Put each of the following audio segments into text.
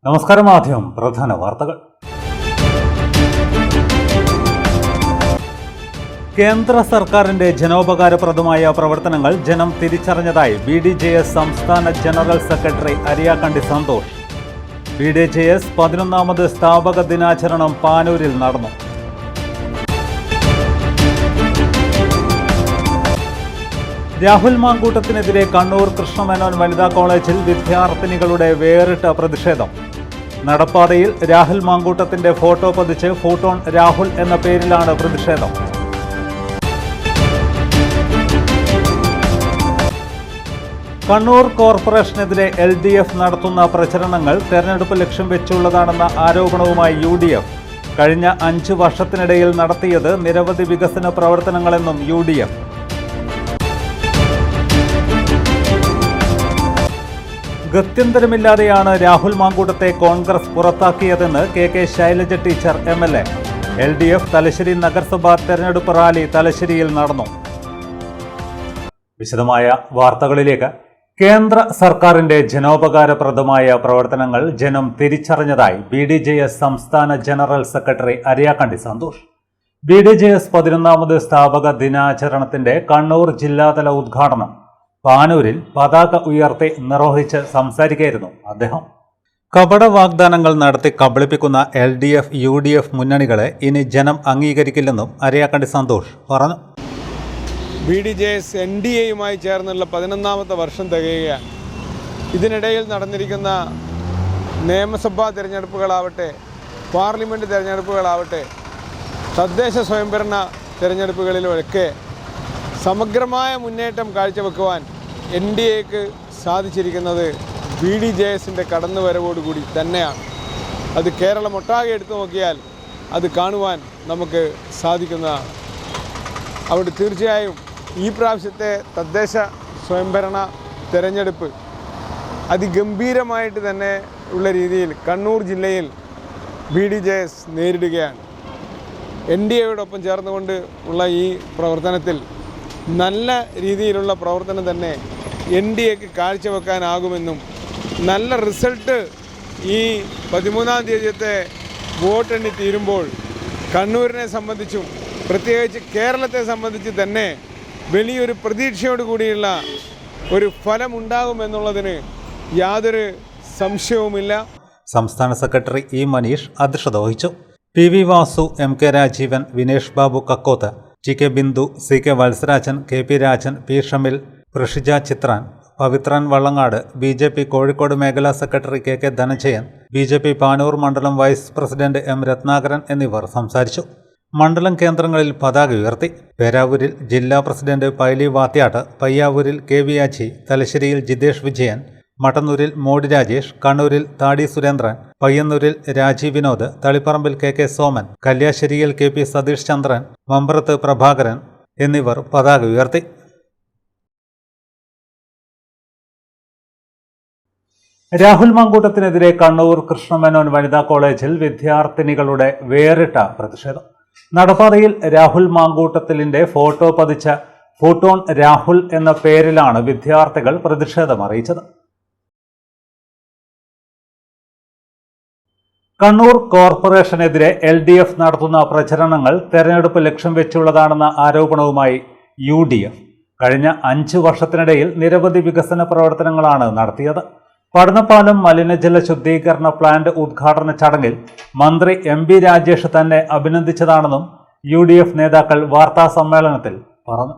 നമസ്കാരം. ആദ്യം പ്രധാന വാർത്തകൾ. കേന്ദ്ര സർക്കാരിന്റെ ജനോപകാരപ്രദമായ പ്രവർത്തനങ്ങൾ ജനം തിരിച്ചറിഞ്ഞതായി BDJS സംസ്ഥാന general secretary Ariyakkandi Santhosh. BDJS 11ാമത് സ്ഥാപക ദിനാചരണം പാനൂരിൽ നടന്നു. രാഹുൽ മാങ്കൂട്ടത്തിനെതിരെ കണ്ണൂർ കൃഷ്ണമേനോൻ വനിതാ കോളേജിൽ വിദ്യാർത്ഥിനികളുടെ വേറിട്ട പ്രതിഷേധം. നടപ്പാതയിൽ രാഹുൽ മാങ്കൂട്ടത്തിന്റെ ഫോട്ടോ പതിച്ച് ഫൂട്ടോൺ രാഹുൽ എന്ന പേരിലാണ് പ്രതിഷേധം. കണ്ണൂർ കോർപ്പറേഷനെതിരെ LDF നടത്തുന്ന പ്രചരണങ്ങൾ തെരഞ്ഞെടുപ്പ് ലക്ഷ്യം വെച്ചുള്ളതാണെന്ന ആരോപണവുമായി UDF. കഴിഞ്ഞ 5 വർഷത്തിനിടയിൽ നടത്തിയത് നിരവധി വികസന പ്രവർത്തനങ്ങളെന്നും UDF. ഗത്യന്തരമില്ലാതെയാണ് രാഹുൽ മാങ്കൂട്ടത്തെ കോൺഗ്രസ് പുറത്താക്കിയതെന്ന് KK Shailaja teacher MLA. LDF Thalassery നഗരസഭാ തെരഞ്ഞെടുപ്പ് റാലി തലശ്ശേരിയിൽ നടന്നു. വിശദമായ വാർത്തകളിലേക്ക്. കേന്ദ്ര സർക്കാരിന്റെ ജനോപകാരപ്രദമായ പ്രവർത്തനങ്ങൾ ജനം തിരിച്ചറിഞ്ഞതായി BDJS സംസ്ഥാന general secretary Ariyakkandi Santhosh. BDJS 11ാമത് സ്ഥാപക ദിനാചരണത്തിന്റെ കണ്ണൂർ ജില്ലാതല ഉദ്ഘാടനം പാനൂരിൽ പതാക ഉയർത്തി നിർവഹിച്ച് സംസാരിക്കുകയായിരുന്നു അദ്ദേഹം. കപട വാഗ്ദാനങ്ങൾ നടത്തി കബളിപ്പിക്കുന്ന LDF UDF മുന്നണികളെ ഇനി ജനം അംഗീകരിക്കില്ലെന്നും അരിയാക്കണ്ടി സന്തോഷ് പറഞ്ഞു. BDJS NDAയുമായി ചേർന്നുള്ള 11ാമത്തെ വർഷം തികയുകയാണ്. ഇതിനിടയിൽ നടന്നിരിക്കുന്ന നിയമസഭാ തിരഞ്ഞെടുപ്പുകളാവട്ടെ, പാർലമെൻറ്റ് തിരഞ്ഞെടുപ്പുകളാവട്ടെ, തദ്ദേശ സ്വയംഭരണ തിരഞ്ഞെടുപ്പുകളിലുമൊക്കെ സമഗ്രമായ മുന്നേറ്റം കാഴ്ചവെക്കുവാൻ NDAക്ക് സാധിച്ചിരിക്കുന്നത് BDJSൻ്റെ കടന്നുവരവോടുകൂടി തന്നെയാണ്. അത് കേരളമൊട്ടാകെ എടുത്തു നോക്കിയാൽ അത് കാണുവാൻ നമുക്ക് സാധിക്കുന്നതാണ്. അവിടെ തീർച്ചയായും ഈ പ്രാവശ്യത്തെ തദ്ദേശ സ്വയംഭരണ തിരഞ്ഞെടുപ്പ് അതിഗംഭീരമായിട്ട് തന്നെ ഉള്ള രീതിയിൽ കണ്ണൂർ ജില്ലയിൽ BDJS നേരിടുകയാണ്. NDAയോടൊപ്പം ചേർന്നുകൊണ്ട് ഉള്ള ഈ പ്രവർത്തനത്തിൽ നല്ല രീതിയിലുള്ള പ്രവർത്തനം തന്നെ NDAക്ക് കാഴ്ചവെക്കാനാകുമെന്നും നല്ല റിസൾട്ട് ഈ 13ാം തീയതിയത്തെ വോട്ടെണ്ണി തീരുമ്പോൾ കണ്ണൂരിനെ സംബന്ധിച്ചും പ്രത്യേകിച്ച് കേരളത്തെ സംബന്ധിച്ച് തന്നെ വലിയൊരു പ്രതീക്ഷയോടുകൂടിയുള്ള ഒരു ഫലമുണ്ടാകുമെന്നുള്ളതിന് യാതൊരു സംശയവുമില്ല. സംസ്ഥാന സെക്രട്ടറി E മനീഷ് അധ്യക്ഷത വഹിച്ചു. PV Vasu, MK Rajeevan, Vinesh Babu Kakkoth, TK Bindu, CK Valsarajan, KP Rajan, P ഷമിൽ, പ്രഷിജ ചിത്രാൻ, Pavithran Vallangad, BJP Kozhikode മേഖലാ secretary KK Dhanajayan, BJP Panoor മണ്ഡലം വൈസ് പ്രസിഡന്റ് M രത്നാകരൻ എന്നിവർ സംസാരിച്ചു. മണ്ഡലം കേന്ദ്രങ്ങളിൽ പതാക ഉയർത്തി. പേരാവൂരിൽ ജില്ലാ പ്രസിഡന്റ് പൈലി വാത്യാട്ട്, പയ്യാവൂരിൽ KV ആച്ചി, തലശ്ശേരിയിൽ ജിതേഷ് വിജയൻ, മട്ടന്നൂരിൽ മോഡി രാജേഷ്, കണ്ണൂരിൽ താടി സുരേന്ദ്രൻ, പയ്യന്നൂരിൽ രാജീവ് വിനോദ്, തളിപ്പറമ്പിൽ KK സോമൻ, കല്യാശ്ശേരിയിൽ KP സതീഷ് ചന്ദ്രൻ, മമ്പ്രത്ത് പ്രഭാകരൻ എന്നിവർ പതാക ഉയർത്തി. രാഹുൽ മാങ്കൂട്ടത്തിനെതിരെ കണ്ണൂർ കൃഷ്ണമേനോൻ വനിതാ കോളേജിൽ വിദ്യാർത്ഥിനികളുടെ വേറിട്ട പ്രതിഷേധം. നടപ്പാതയിൽ രാഹുൽ മാങ്കൂട്ടത്തിലിന്റെ ഫോട്ടോ പതിച്ച ഫൂട്ടോൺ രാഹുൽ എന്ന പേരിലാണ് വിദ്യാർത്ഥികൾ പ്രതിഷേധം അറിയിച്ചത്. കണ്ണൂർ കോർപ്പറേഷനെതിരെ LDF നടത്തുന്ന പ്രചരണങ്ങൾ തെരഞ്ഞെടുപ്പ് ലക്ഷ്യം വെച്ചുള്ളതാണെന്ന ആരോപണവുമായി UDF. കഴിഞ്ഞ 5 വർഷത്തിനിടയിൽ നിരവധി വികസന പ്രവർത്തനങ്ങളാണ് നടത്തിയത്. പടന്നപ്പാലം മലിനജല ശുദ്ധീകരണ പ്ലാന്റ് ഉദ്ഘാടന ചടങ്ങിൽ മന്ത്രി MB രാജേഷ് തന്നെ അഭിനന്ദിച്ചതാണെന്നും UDF നേതാക്കൾ വാർത്താ സമ്മേളനത്തിൽ പറഞ്ഞു.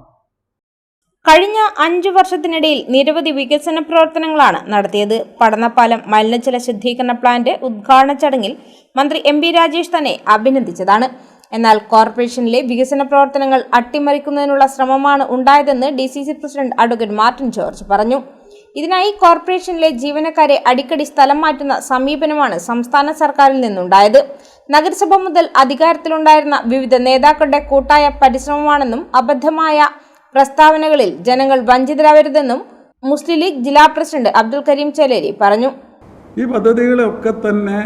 കഴിഞ്ഞ 5 വർഷത്തിനിടയിൽ നിരവധി വികസന പ്രവർത്തനങ്ങളാണ് നടത്തിയത്. പടന്നപ്പാലം മലിനജല ശുദ്ധീകരണ പ്ലാന്റ് ഉദ്ഘാടന ചടങ്ങിൽ മന്ത്രി MB രാജേഷ് തന്നെ അഭിനന്ദിച്ചതാണ്. എന്നാൽ കോർപ്പറേഷനിലെ വികസന പ്രവർത്തനങ്ങൾ അട്ടിമറിക്കുന്നതിനുള്ള ശ്രമമാണ് ഉണ്ടായതെന്ന് DCC president advocate Martin George പറഞ്ഞു. ഇതിനായി കോർപ്പറേഷനിലെ ജീവനക്കാരെ അടിക്കടി സ്ഥലം മാറ്റുന്ന സമീപനമാണ് സംസ്ഥാന സർക്കാരിൽ നിന്നുണ്ടായത്. നഗരസഭ മുതൽ അധികാരത്തിലുണ്ടായിരുന്ന വിവിധ നേതാക്കളുടെ കൂട്ടായ പരിശ്രമമാണെന്നും അബദ്ധമായ പ്രസ്താവനകളിൽ ജനങ്ങൾ വഞ്ചിതരാവരുതെന്നും മുസ്ലിം ലീഗ് ജില്ലാ പ്രസിഡന്റ് അബ്ദുൽ കരീം ചേലേരി പറഞ്ഞു. ഈ പദ്ധതികളെയൊക്കെ തന്നെ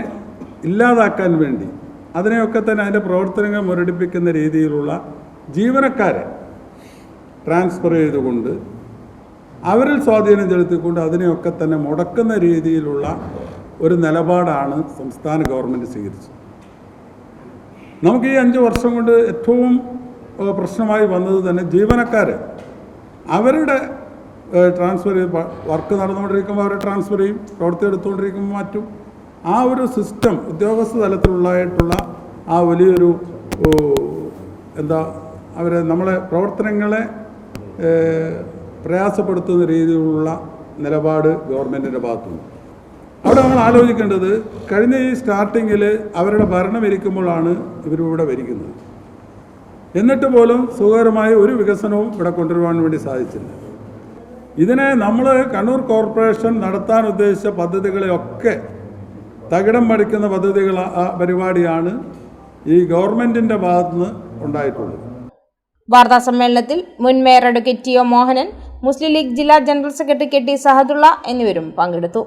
ഇല്ലാതാക്കാൻ വേണ്ടി അതിനെയൊക്കെ തന്നെ അതിൻ്റെ പ്രവർത്തനങ്ങൾ മുരടിപ്പിക്കുന്ന രീതിയിലുള്ള ജീവനക്കാരെ ട്രാൻസ്ഫർ ചെയ്തുകൊണ്ട് അവരിൽ സ്വാധീനം ചെലുത്തിക്കൊണ്ട് അതിനെയൊക്കെ തന്നെ മുടക്കുന്ന രീതിയിലുള്ള ഒരു നിലപാടാണ് സംസ്ഥാന ഗവൺമെൻറ് സ്വീകരിച്ചത്. നമുക്ക് ഈ 5 വർഷം കൊണ്ട് ഏറ്റവും പ്രശ്നമായി വന്നത് തന്നെ ജീവനക്കാർ അവരുടെ ട്രാൻസ്ഫർ ചെയ്ത് വർക്ക് നടന്നുകൊണ്ടിരിക്കുമ്പോൾ അവരെ ട്രാൻസ്ഫർ ചെയ്യും, പ്രവൃത്തി എടുത്തുകൊണ്ടിരിക്കുമ്പോൾ മാറ്റും. ആ ഒരു സിസ്റ്റം ഉദ്യോഗസ്ഥ തലത്തിലുള്ളതായിട്ടുള്ള ആ വലിയൊരു അവരെ നമ്മളെ പ്രവർത്തനങ്ങളെ പ്രയാസപ്പെടുത്തുന്ന രീതിയിലുള്ള നിലപാട് ഗവൺമെൻറ്റിൻ്റെ ഭാഗത്തുനിന്ന്. അവിടെ നമ്മൾ ആലോചിക്കേണ്ടത് കഴിഞ്ഞ ഈ സ്റ്റാർട്ടിങ്ങിൽ അവരുടെ ഭരണം ഇരിക്കുമ്പോഴാണ് ഇവരിവിടെ ഭരിക്കുന്നത്. എന്നിട്ട് പോലും സുഖകരമായ ഒരു വികസനവും ഇവിടെ കൊണ്ടുവരുവാൻ വേണ്ടി സാധിച്ചില്ല. ഇതിനെ നമ്മൾ കണ്ണൂർ കോർപ്പറേഷൻ നടത്താൻ ഉദ്ദേശിച്ച പദ്ധതികളെയൊക്കെ തകിടം മറിക്കുന്ന പരിപാടിയാണ് ഈ ഗവൺമെൻറ്റിൻ്റെ ഭാഗത്തുനിന്ന് ഉണ്ടായിട്ടുള്ളത്. വാർത്താ സമ്മേളനത്തിൽ മുൻ mayor advocate T O Mohanan, Muslim League ജില്ലാ general secretary K T Sahadulla എന്നിവരും പങ്കെടുത്തു.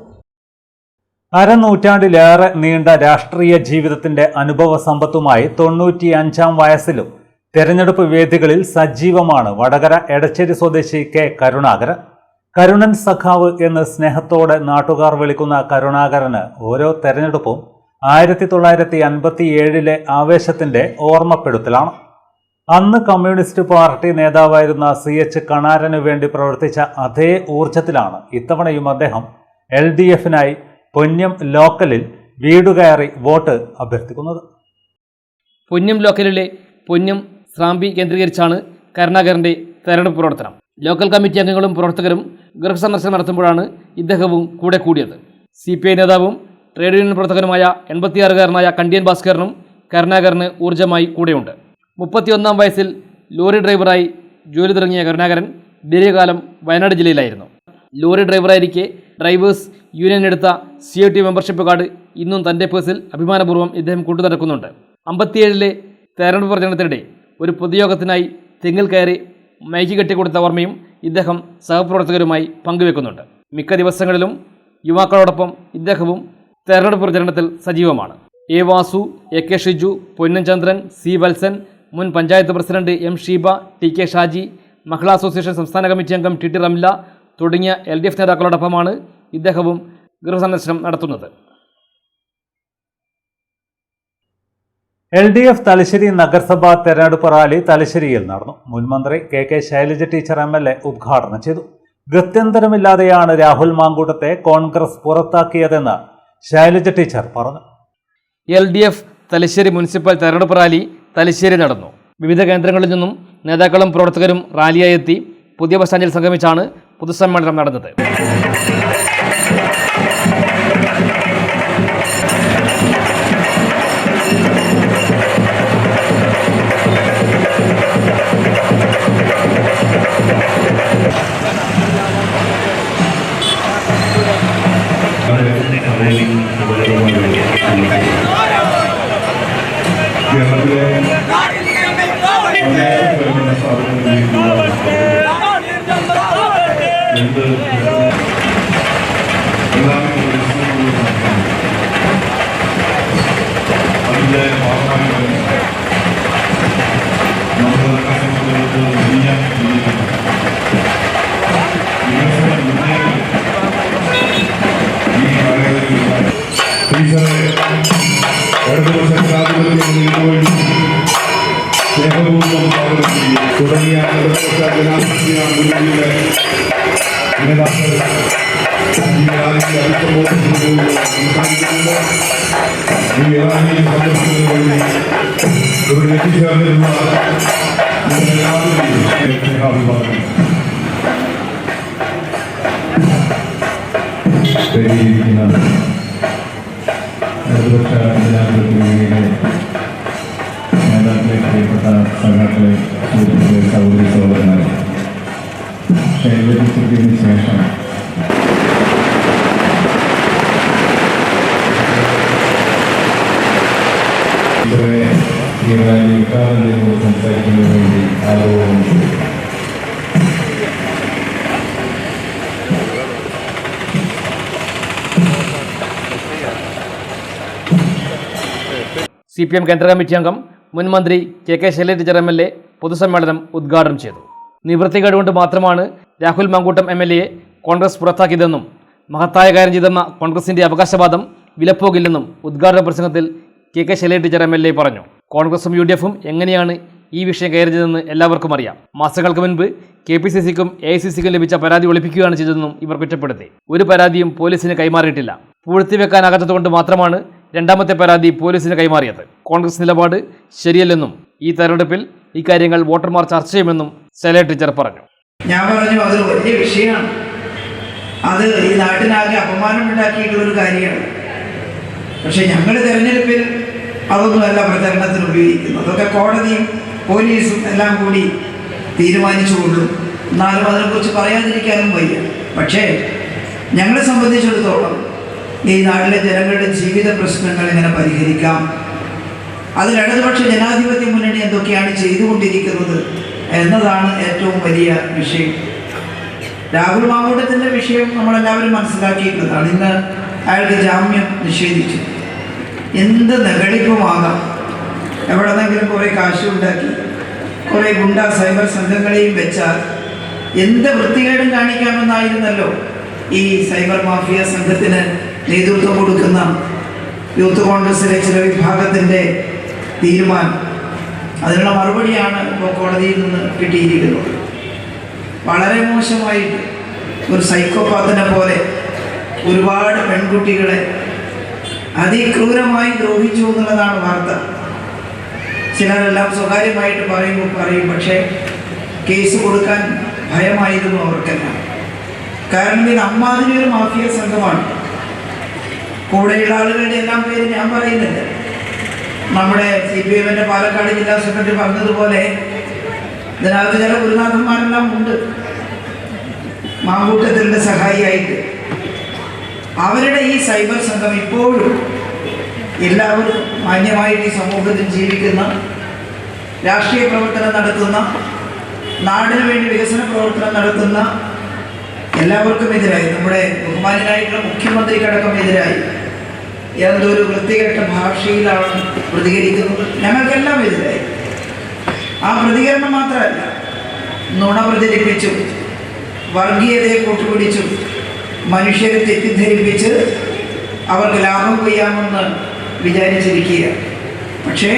അരനൂറ്റാണ്ടിലേറെ നീണ്ട രാഷ്ട്രീയ ജീവിതത്തിന്റെ അനുഭവ സമ്പത്തുമായി 95-ാം വയസ്സിലും തെരഞ്ഞെടുപ്പ് വേദികളിൽ സജീവമാണ് വടകര എടച്ചേരി സ്വദേശി കെ കരുണാകരൻ. കരുണൻ സഖാവ് എന്ന് സ്നേഹത്തോടെ നാട്ടുകാർ വിളിക്കുന്ന കരുണാകരന് ഓരോ തെരഞ്ഞെടുപ്പും 1957 ആവേശത്തിന്റെ ഓർമ്മപ്പെടുത്തലാണ്. അന്ന് കമ്മ്യൂണിസ്റ്റ് പാർട്ടി നേതാവായിരുന്ന CH കണാരനു വേണ്ടി പ്രവർത്തിച്ച അതേ ഊർജത്തിലാണ് ഇത്തവണയും അദ്ദേഹം LDF-നായി പൊന്നം ലോക്കലിൽ വീടുകയറി വോട്ട് അഭ്യർത്ഥിക്കുന്നത്. പൊന്നം ലോക്കലിലെ പൊന്നം സ്രാമ്പി കേന്ദ്രീകരിച്ചാണ് കരുണാകരൻ്റെ തെരഞ്ഞെടുപ്പ് പ്രവർത്തനം. ലോക്കൽ കമ്മിറ്റി അംഗങ്ങളും പ്രവർത്തകരും ഗൃഹസന്ദർശനം നടത്തുമ്പോഴാണ് ഇദ്ദേഹവും കൂടെ കൂടിയത്. CPI നേതാവും ട്രേഡ് യൂണിയൻ പ്രവർത്തകനുമായ 86-കാരനായ കണ്ടിയൻ ഭാസ്കരനും കരുണാകരന് ഊർജ്ജമായി കൂടെയുണ്ട്. 31-ാം വയസ്സിൽ ലോറി ഡ്രൈവറായി ജോലി തുടങ്ങിയ കരുണാകരൻ ദീർഘകാലം വയനാട് ജില്ലയിലായിരുന്നു. ലോറി ഡ്രൈവറായിരിക്കെ ഡ്രൈവേഴ്സ് യൂണിയൻ എടുത്ത CIT മെമ്പർഷിപ്പ് കാർഡ് ഇന്നും തൻ്റെ പേഴ്സിൽ അഭിമാനപൂർവ്വം ഇദ്ദേഹം കൊണ്ടുനടക്കുന്നുണ്ട്. 57-ലെ തെരഞ്ഞെടുപ്പ് പ്രചരണത്തിനിടെ ഒരു പൊതുയോഗത്തിനായി തെങ്ങിൽ കയറി മൈക്ക് കെട്ടിക്കൊടുത്ത ഓർമ്മയും ഇദ്ദേഹം സഹപ്രവർത്തകരുമായി പങ്കുവെക്കുന്നുണ്ട്. മിക്ക ദിവസങ്ങളിലും യുവാക്കളോടൊപ്പം ഇദ്ദേഹവും തെരഞ്ഞെടുപ്പ് പ്രചരണത്തിൽ സജീവമാണ്. A. Vasu, AK Shiju, Ponnan Chandran, C. Valsan, മുൻ panchayat president M. Sheeba, TK Shaji, Mahila association സംസ്ഥാന കമ്മിറ്റി അംഗം TT റംല തുടങ്ങിയ LDF നേതാക്കളോടൊപ്പമാണ് ഇദ്ദേഹവും ഗൃഹസന്ദർശനം നടത്തുന്നത്. LDF തലശ്ശേരി നഗരസഭാ തെരഞ്ഞെടുപ്പ് റാലി തലശ്ശേരിയിൽ നടന്നു. മുൻമന്ത്രി KK ശൈലജ ടീച്ചർ MLA ഉദ്ഘാടനം ചെയ്തു. ഗത്യന്തരമില്ലാതെയാണ് രാഹുൽ മാങ്കൂട്ടത്തെ കോൺഗ്രസ് പുറത്താക്കിയതെന്ന് ശൈലജ ടീച്ചർ പറഞ്ഞു. LDF തലശ്ശേരി മുനിസിപ്പൽ തെരഞ്ഞെടുപ്പ് റാലി തലശ്ശേരി നടന്നു. വിവിധ കേന്ദ്രങ്ങളിൽ നിന്നും നേതാക്കളും പ്രവർത്തകരും റാലിയായി എത്തി പുതിയ ബസ് സ്റ്റാൻഡിൽ സംഗമിച്ചാണ് പൊതുസമ്മേളനം നടന്നത്. തുടങ്ങിയ നേതാക്കളെ, പ്രിയപ്പെട്ട സഖാക്കളെ, സുഹൃത്തുക്കളെ, സഹോദരി സഹോദരന്മാരെ, ശൈലജയ്ക്ക് ശേഷം ഈ റാലി ഉദ്ഘാടനം സംസാരിക്കുന്നതിന് വേണ്ടി ആദരവോടെ CPM കേന്ദ്ര കമ്മിറ്റി അംഗം മുൻ മന്ത്രി KK ശൈലജ ടീച്ചർ MLA പൊതുസമ്മേളനം ഉദ്ഘാടനം ചെയ്തു. നിവൃത്തികേട് കൊണ്ട് മാത്രമാണ് രാഹുൽ മാങ്കൂട്ടം MLA കോൺഗ്രസ് പുറത്താക്കിയതെന്നും മഹത്തായ കാര്യം ചെയ്തെന്ന കോൺഗ്രസിന്റെ അവകാശവാദം വിലപ്പോകില്ലെന്നും ഉദ്ഘാടന പ്രസംഗത്തിൽ കെ ശൈലജ ടീച്ചർ MLA പറഞ്ഞു. കോൺഗ്രസും UDFും എങ്ങനെയാണ് ഈ വിഷയം കൈകാര്യം എല്ലാവർക്കും അറിയാം. മാസങ്ങൾക്ക് മുൻപ് KPCCക്കും AICCക്കും ലഭിച്ച പരാതി ഒളിപ്പിക്കുകയാണ് ചെയ്തതെന്നും ഇവർ കുറ്റപ്പെടുത്തി. ഒരു പരാതിയും പോലീസിന് കൈമാറിയിട്ടില്ല. പൂഴ്ത്തിവെക്കാനാകാത്തതുകൊണ്ട് മാത്രമാണ് രണ്ടാമത്തെ പരാതി പോലീസിന് കൈമാറിയത്. കോൺഗ്രസ് നിലപാട് ശരിയല്ലെന്നും ഈ തെരഞ്ഞെടുപ്പിൽ ഇക്കാര്യങ്ങൾ വോട്ടർമാർ ചർച്ച ചെയ്യുമെന്നും ശൈലജ ടീച്ചർ പറഞ്ഞു. ഞാൻ പറഞ്ഞു അതൊരു വലിയ വിഷയമാണ്. അത് ഈ നാട്ടിനാകെ അപമാനമുണ്ടാക്കിയിട്ടുള്ളൊരു കാര്യമാണ്. പക്ഷെ ഞങ്ങൾ തെരഞ്ഞെടുപ്പിൽ അതൊന്നുമല്ല പ്രചരണത്തിന് ഉപയോഗിക്കുന്നത്. അതൊക്കെ കോടതിയും പോലീസും എല്ലാം കൂടി തീരുമാനിച്ചുകൊള്ളും. എന്നാലും അതിനെക്കുറിച്ച് പറയാതിരിക്കാനും വയ്യ. പക്ഷേ ഞങ്ങളെ സംബന്ധിച്ചിടത്തോളം ഈ നാട്ടിലെ ജനങ്ങളുടെ ജീവിത പ്രശ്നങ്ങൾ എങ്ങനെ പരിഹരിക്കാം, അതിൽ ഇടതുപക്ഷ ജനാധിപത്യ മുന്നണി എന്തൊക്കെയാണ് ചെയ്തുകൊണ്ടിരിക്കുന്നത് എന്നതാണ് ഏറ്റവും വലിയ വിഷയം. രാഹുൽ മാങ്കൂട്ടത്തിൻ്റെ വിഷയം നമ്മളെല്ലാവരും മനസ്സിലാക്കിയിട്ടുള്ളതാണ്. ഇന്ന് അയാൾക്ക് ജാമ്യം നിഷേധിച്ചു. എന്ത് നെഗളിപ്പുമാകാം. എവിടെന്നെങ്കിലും കുറേ കാശുണ്ടാക്കി കുറേ ഗുണ്ട സൈബർ സംഘങ്ങളെയും വെച്ചാൽ എന്ത് വൃത്തികേടും കാണിക്കാമെന്നായിരുന്നല്ലോ ഈ സൈബർ മാഫിയ സംഘത്തിന് നേതൃത്വം കൊടുക്കുന്ന യൂത്ത് കോൺഗ്രസിലെ ചില വിഭാഗത്തിൻ്റെ തീരുമാനം. അതിനുള്ള മറുപടിയാണ് ഇപ്പോൾ കോടതിയിൽ നിന്ന് കിട്ടിയിരിക്കുന്നത്. വളരെ മോശമായിട്ട് ഒരു സൈക്കോപാത്തിനെ പോലെ ഒരുപാട് പെൺകുട്ടികളെ അതിക്രൂരമായി ദ്രോഹിച്ചു എന്നുള്ളതാണ് വാർത്ത. ചിലരെല്ലാം സ്വകാര്യമായിട്ട് പറയും, പക്ഷേ കേസ് കൊടുക്കാൻ ഭയമായിരുന്നു അവർക്കെല്ലാം. കാരണം ഇത് അമ്മാതിരി ഒരു മാഫിയ സംഘമാണ്. കൂടെയുള്ള ആളുകളുടെ എല്ലാം പേര് ഞാൻ പറയുന്നില്ല. നമ്മുടെ CPMന്റെ പാലക്കാട് ജില്ലാ സെക്രട്ടറി പറഞ്ഞതുപോലെ ഇതിനകത്ത് ചില ഗുരുനാഥന്മാരെല്ലാം ഉണ്ട് മാങ്കൂട്ടത്തിൻ്റെ സഹായിയായിട്ട്. അവരുടെ ഈ സൈബർ സംഘം ഇപ്പോഴും എല്ലാവരും മാന്യമായിട്ട് ഈ സമൂഹത്തിൽ ജീവിക്കുന്ന, രാഷ്ട്രീയ പ്രവർത്തനം നടത്തുന്ന, നാടിനു വേണ്ടി വികസന പ്രവർത്തനം നടത്തുന്ന എല്ലാവർക്കും എതിരായി, നമ്മുടെ ബഹുമാനായിട്ടുള്ള മുഖ്യമന്ത്രിക്കടക്കം എതിരായി എന്തൊരു വൃത്തികെട്ട ഭാഷയിലാണ് പ്രതികരിക്കുന്നത്. ഞങ്ങൾക്കെല്ലാം എതിരായി. ആ പ്രതികരണം മാത്രമല്ല, നുണ പ്രചരിപ്പിച്ചും വർഗീയതയെ കൂട്ടുപിടിച്ചും മനുഷ്യരെ തെറ്റിദ്ധരിപ്പിച്ച് അവർക്ക് ലാഭം കൊയ്യാമെന്ന് വിചാരിച്ചിരിക്കുക. പക്ഷേ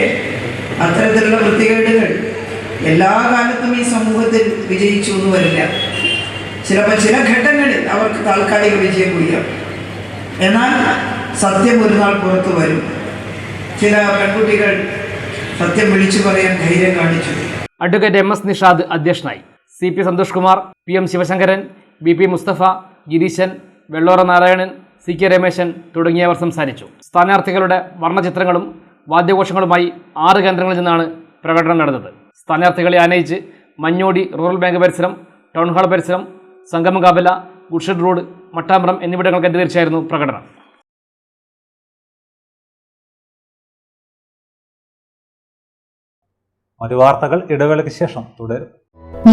അത്തരത്തിലുള്ള വൃത്തികേടുകൾ എല്ലാ കാലത്തും ഈ സമൂഹത്തിൽ വിജയിച്ചു എന്ന് വരില്ല. ചിലപ്പോൾ ചില ഘട്ടങ്ങളിൽ അവർക്ക് താൽക്കാലിക വിജയം കൊയ്യാം. എന്നാൽ സത്യം ഒരു നാൾ പുറത്തു വരും. ചില പെൺകുട്ടികൾ സത്യം വിളിച്ചു പറയാൻ ധൈര്യം കാണിച്ചു. അഡ്വക്കേറ്റ് MS നിഷാദ് അധ്യക്ഷനായി. CP Santhosh Kumar, PM Sivasankaran, BP Mustafa, Gireesan, Vellora Narayanan, CK Rameshan തുടങ്ങിയവർ സംസാരിച്ചു. സ്ഥാനാർത്ഥികളുടെ വർണ്ണചിത്രങ്ങളും വാദ്യഘോഷങ്ങളുമായി 6 കേന്ദ്രങ്ങളിൽ നിന്നാണ് പ്രകടനം നടന്നത്. സ്ഥാനാർത്ഥികളെ ആനയിച്ച് മഞ്ഞോടി റൂറൽ ബാങ്ക് പരിസരം, ടൗൺ ഹാൾ പരിസരം, സംഗമകാബല, ഗുഡ്ഷെഡ് റോഡ്, മട്ടാമ്പ്രം എന്നിവിടങ്ങൾ കേന്ദ്രീകരിച്ചായിരുന്നു പ്രകടനം. മറ്റു വാർത്തകൾ ഇടവേളയ്ക്ക് ശേഷം തുടരും.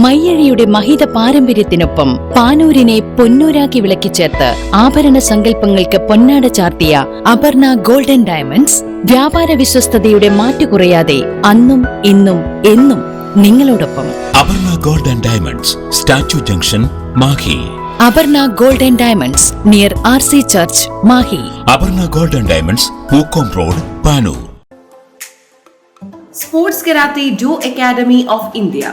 മയ്യഴിയുടെ മഹിത പാരമ്പര്യത്തിനൊപ്പം പാനൂരിനെ പൊന്നൂരാക്കി വിളക്കിച്ചേർത്ത് ആഭരണ സങ്കല്പങ്ങൾക്ക് പൊന്നാട ചാർത്തിയ അപർണ ഗോൾഡൻ ഡയമണ്ട്സ് വ്യാപാര വിശ്വസ്തയുടെ മാറ്റുകുറയാതെ അന്നും ഇന്നും എന്നും നിങ്ങളോടൊപ്പം. Aparna golden diamonds, statue junction, Mahe. Aparna golden diamonds near RC church, Mahe. Aparna golden diamonds, Pookkom road, Panoor. Sports karate ജോ അക്കാദമി ഓഫ് ഇന്ത്യ.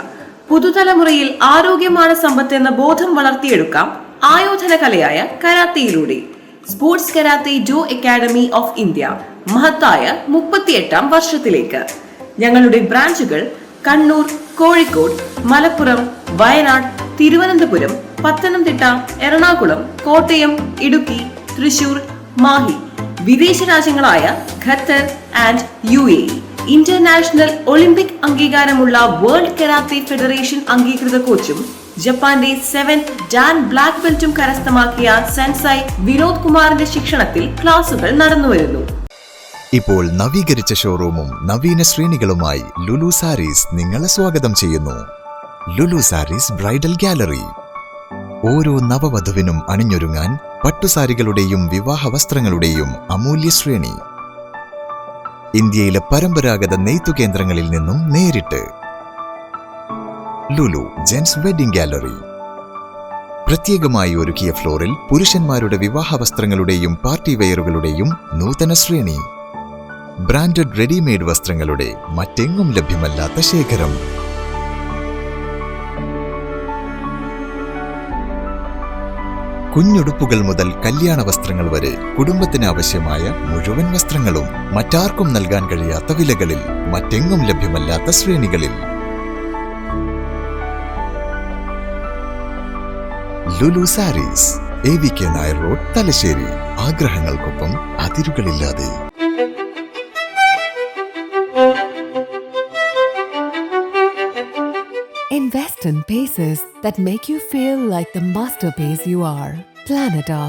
പുതുതലമുറയിൽ ആരോഗ്യമാണ് സമ്പത്ത് എന്ന ബോധം വളർത്തിയെടുക്കാം ആയോധന കലയായ കരാത്തയിലൂടെ. സ്പോർട്സ് കരാത്തെ ജോ അക്കാദമി ഓഫ് ഇന്ത്യ മഹത്തായ 38ാം വർഷത്തിലേക്ക്. ഞങ്ങളുടെ ബ്രാഞ്ചുകൾ കണ്ണൂർ, കോഴിക്കോട്, മലപ്പുറം, വയനാട്, തിരുവനന്തപുരം, പത്തനംതിട്ട, എറണാകുളം, കോട്ടയം, ഇടുക്കി, തൃശൂർ, മാഹി. വിദേശ രാജ്യങ്ങളായ Qatar and UAE. International Olympic അംഗീകാരമുള്ള വേൾഡ് കരാത്തെ ഫെഡറേഷൻ അംഗീകൃത കോച്ചും ജപ്പാന്റെ 7th ഡാൻ ബ്ലാക്ക് ബെൽറ്റും കരസ്ഥമാക്കിയ സെൻസായി വിനോദ് കുമാറിന്റെ ശിക്ഷണത്തിൽ ക്ലാസുകൾ നടന്നുവരുന്നു. ഇപ്പോൾ നവീകരിച്ച ഷോറൂമും നവീന ശ്രേണികളുമായി ലുലു സാരീസ് നിങ്ങളെ സ്വാഗതം ചെയ്യുന്നു. Lulu Sarees bridal gallery. ഓരോ നവവധുവിനും അണിഞ്ഞൊരുങ്ങാൻ പട്ടുസാരികളുടെയും വിവാഹ വസ്ത്രങ്ങളുടെയും അമൂല്യ ശ്രേണി. ഇന്ത്യയിലെ പരമ്പരാഗത നെയ്ത്തു കേന്ദ്രങ്ങളിൽ നിന്നും നേരിട്ട്. Lulu gents wedding gallery. പ്രത്യേകമായി ഒരുക്കിയ ഫ്ലോറിൽ പുരുഷന്മാരുടെ വിവാഹ വസ്ത്രങ്ങളുടെയും പാർട്ടി വെയറുകളുടെയും നൂതന ശ്രേണി. ബ്രാൻഡഡ് റെഡിമെയ്ഡ് വസ്ത്രങ്ങളുടെ മറ്റെങ്ങും ലഭ്യമല്ലാത്ത ശേഖരം. കുഞ്ഞുടുപ്പുകൾ മുതൽ കല്യാണ വസ്ത്രങ്ങൾ വരെ കുടുംബത്തിന് ആവശ്യമായ മുഴുവൻ വസ്ത്രങ്ങളും മറ്റാർക്കും നൽകാൻ കഴിയാത്ത വിലകളിൽ, മറ്റെങ്ങും ലഭ്യമല്ലാത്ത ശ്രേണികളിൽ. Lulu saris, AVK Nair road, Thalassery. ആഗ്രഹങ്ങൾക്കൊപ്പം അതിരുകളില്ലാതെ. Invest in pieces that make you feel like the masterpiece you are. Planeta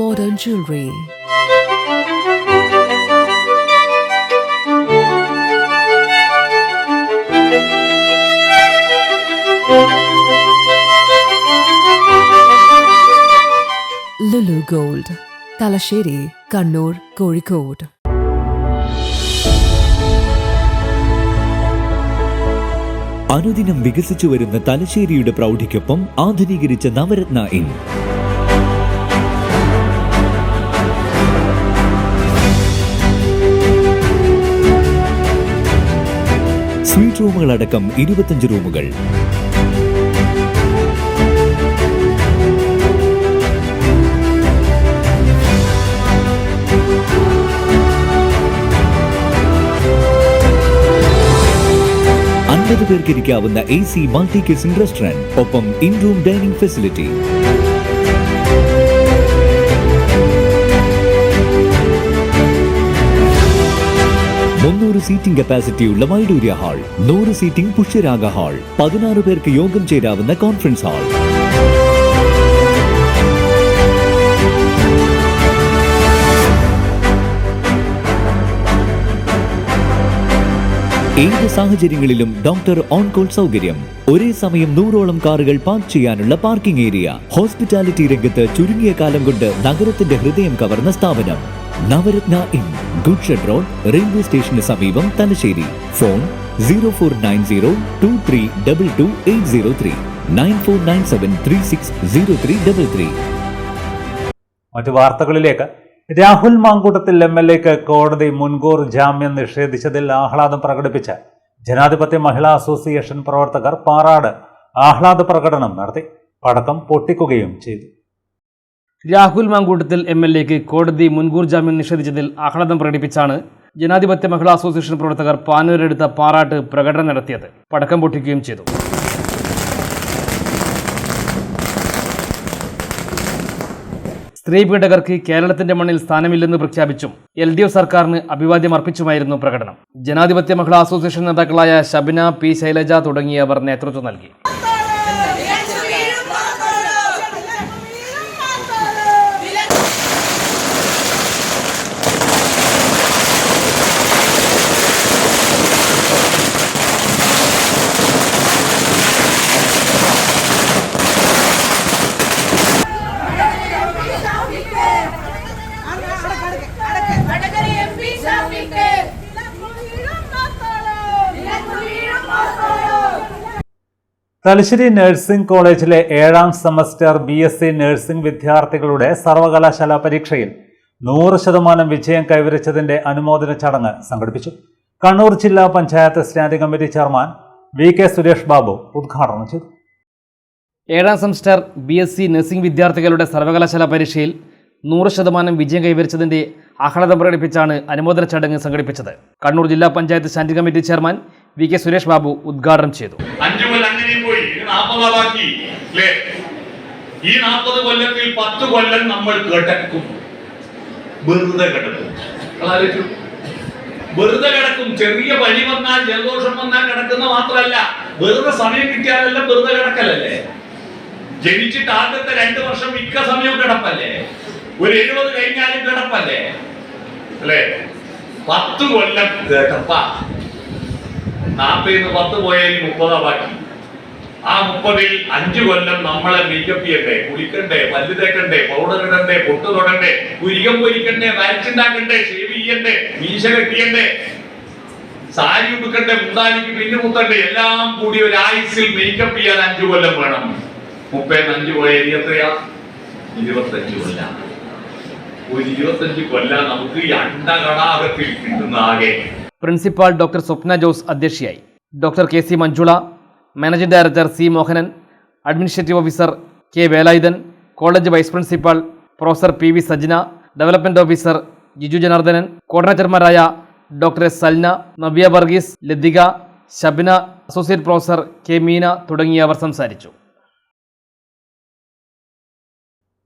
Modern Jewelry. Lulu Gold, Talasheri, Kannur, Kozhikode. അനുദിനം വികസിച്ചു വരുന്ന തലശ്ശേരിയുടെ പ്രൗഢിക്കൊപ്പം ആധുനീകരിച്ച നവരത്ന ഇൻ. സ്വീറ്റ് റൂമുകളടക്കം 25 റൂമുകൾ. പേർക്ക് ഇരിക്കാവുന്ന AC മൾട്ടി കിച്ചൺ റെസ്റ്റോറന്റ്, ഒപ്പം in room dining facility. Seating കപ്പാസിറ്റിയുള്ള Vaidurya hall, 100 seating Pushyaraga hall, 16 പേർക്ക് യോഗം ചേരാവുന്ന കോൺഫറൻസ് ഹാൾ. ഏത് സാഹചര്യങ്ങളിലും ഡോക്ടർ ഓൺ കോൾ സൗകര്യം. ഒരേ സമയം 100ഓളം കാറുകൾ പാർക്ക് ചെയ്യാനുള്ള പാർക്കിംഗ് ഏരിയ. ഹോസ്പിറ്റാലിറ്റി രംഗത്ത് ചുരുങ്ങിയ കാലം കൊണ്ട് നഗരത്തിന്റെ ഹൃദയം കവർന്ന സ്ഥാപനം Navaratna inn, goods shed road, railway സ്റ്റേഷന് സമീപം, തലശ്ശേരി. ഫോൺ 0490222803, 9497360333. മറ്റു വാർത്തകളിലേക്ക്. രാഹുൽ മാങ്കൂട്ടത്തിൽ MLAക്ക് കോടതി മുൻകൂർ ജാമ്യം നിഷേധിച്ചതിൽ ആഹ്ലാദം പ്രകടിപ്പിച്ച ജനാധിപത്യ മഹിളാ അസോസിയേഷൻ പ്രവർത്തകർ പാറാട് ആഹ്ലാദ പ്രകടനം നടത്തി. പടക്കം പൊട്ടിക്കുകയും ചെയ്തു. രാഹുൽ മാങ്കൂട്ടത്തിൽ MLAക്ക് കോടതി മുൻകൂർ ജാമ്യം നിഷേധിച്ചതിൽ ആഹ്ലാദം പ്രകടിപ്പിച്ചാണ് ജനാധിപത്യ മഹിളാ അസോസിയേഷൻ പ്രവർത്തകർ പാനൂരെടുത്ത പാറാട്ട് പ്രകടനം നടത്തിയത്. പടക്കം പൊട്ടിക്കുകയും ചെയ്തു. സ്ത്രീ പീഡകർക്ക് കേരളത്തിന്റെ മണ്ണിൽ സ്ഥാനമില്ലെന്ന് പ്രഖ്യാപിച്ചും LDF സർക്കാരിന് അഭിവാദ്യം അർപ്പിച്ചുമായിരുന്നു പ്രകടനം. ജനാധിപത്യ മഹിളാ അസോസിയേഷൻ നേതാക്കളായ ഷബിന, P. ശൈലജ തുടങ്ങിയവർ നേതൃത്വം നൽകി. തലശ്ശേരി നഴ്സിംഗ് കോളേജിലെ 7ാം സെമസ്റ്റർ BSc നഴ്സിംഗ് വിദ്യാർത്ഥികളുടെ സർവകലാശാല പരീക്ഷയിൽ 100% വിജയം കൈവരിച്ചതിന്റെ അനുമോദന ചടങ്ങ് സംഘടിപ്പിച്ചു. കണ്ണൂർ ജില്ലാ panchayat standing committee chairman VK Suresh Babu ഉദ്ഘാടനം ചെയ്തു. 7ാം സെമസ്റ്റർ BSc നഴ്സിംഗ് വിദ്യാർത്ഥികളുടെ സർവകലാശാല പരീക്ഷയിൽ 100% വിജയം കൈവരിച്ചതിന്റെ ആഹ്ലാദം പ്രകടിപ്പിച്ചാണ് അനുമോദന ചടങ്ങ് സംഘടിപ്പിച്ചത്. കണ്ണൂർ ജില്ലാ panchayat standing committee chairman VK Suresh Babu ഉദ്ഘാടനം ചെയ്തു. 5 കൊല്ലം അങ്ങനെ പോയി, 40 ആക്കി. ഈ 40 കൊല്ലത്തിൽ 10 കൊല്ലം നമ്മൾ കിടക്കും, വെറുതെ കിടക്കും. വെറുതെ കിടക്കും. ചെറിയ പനി വന്നാൽ, ജലദോഷം വന്നാൽ കിടക്കുന്ന മാത്രമല്ല, വെറുതെ സമയം കിട്ടിയാലെല്ലാം വെറുതെ കിടക്കലല്ലേ. ജനിച്ചിട്ട് ആദ്യത്തെ 2 വർഷം മിക്ക സമയവും കിടപ്പല്ലേ, ഒരു 70 കഴിഞ്ഞാലും കിടപ്പല്ലേ അല്ലേ. 10 കൊല്ലം കിടപ്പ. 40 10 പോയാൽ 30 ബാക്കി. ആ 30ൽ 5 കൊല്ലം നമ്മളെ മേക്കപ്പ് ചെയ്യണ്ടേ, കുളിക്കണ്ടേ, പല്ല് തേക്കണ്ടേ, പൗഡർ ഇടണ്ടേ, പൊട്ട് തൊടണ്ടേ, കുരികം പൊരിക്കണ്ടേ, വരച്ചുണ്ടാക്കണ്ടേ, ഷേവ് ചെയ്യണ്ടേ, മീശ കെട്ടിയണ്ടേ, സാരി ഉടുക്കണ്ടേ, മുന്താനിക്ക് പിന്നു മുത്തണ്ടേ, എല്ലാം കൂടി ഒരു ആയുസിൽ മേക്കപ്പ് ചെയ്യാൻ 5 കൊല്ലം വേണം. 35 പോയത് എത്രയാ? 25 കൊല്ലം. ഒരു 25 കൊല്ലം നമുക്ക് ഈ അണ്ടകടാകത്തിൽ കിട്ടുന്ന ആകെ. പ്രിൻസിപ്പാൾ ഡോക്ടർ സ്വപ്ന ജോസ് അധ്യക്ഷയായി. Doctor K C Manjula, managing director C Mohanan, administrative officer K Velayudhan, college vice principal professor P V Sajna, development officer Jiju Janardhanan, കോർഡിനേറ്റർമാരായ doctor S Salna, Navya Varghese, Lathika, Shabna, associate professor K Meena തുടങ്ങിയവർ സംസാരിച്ചു.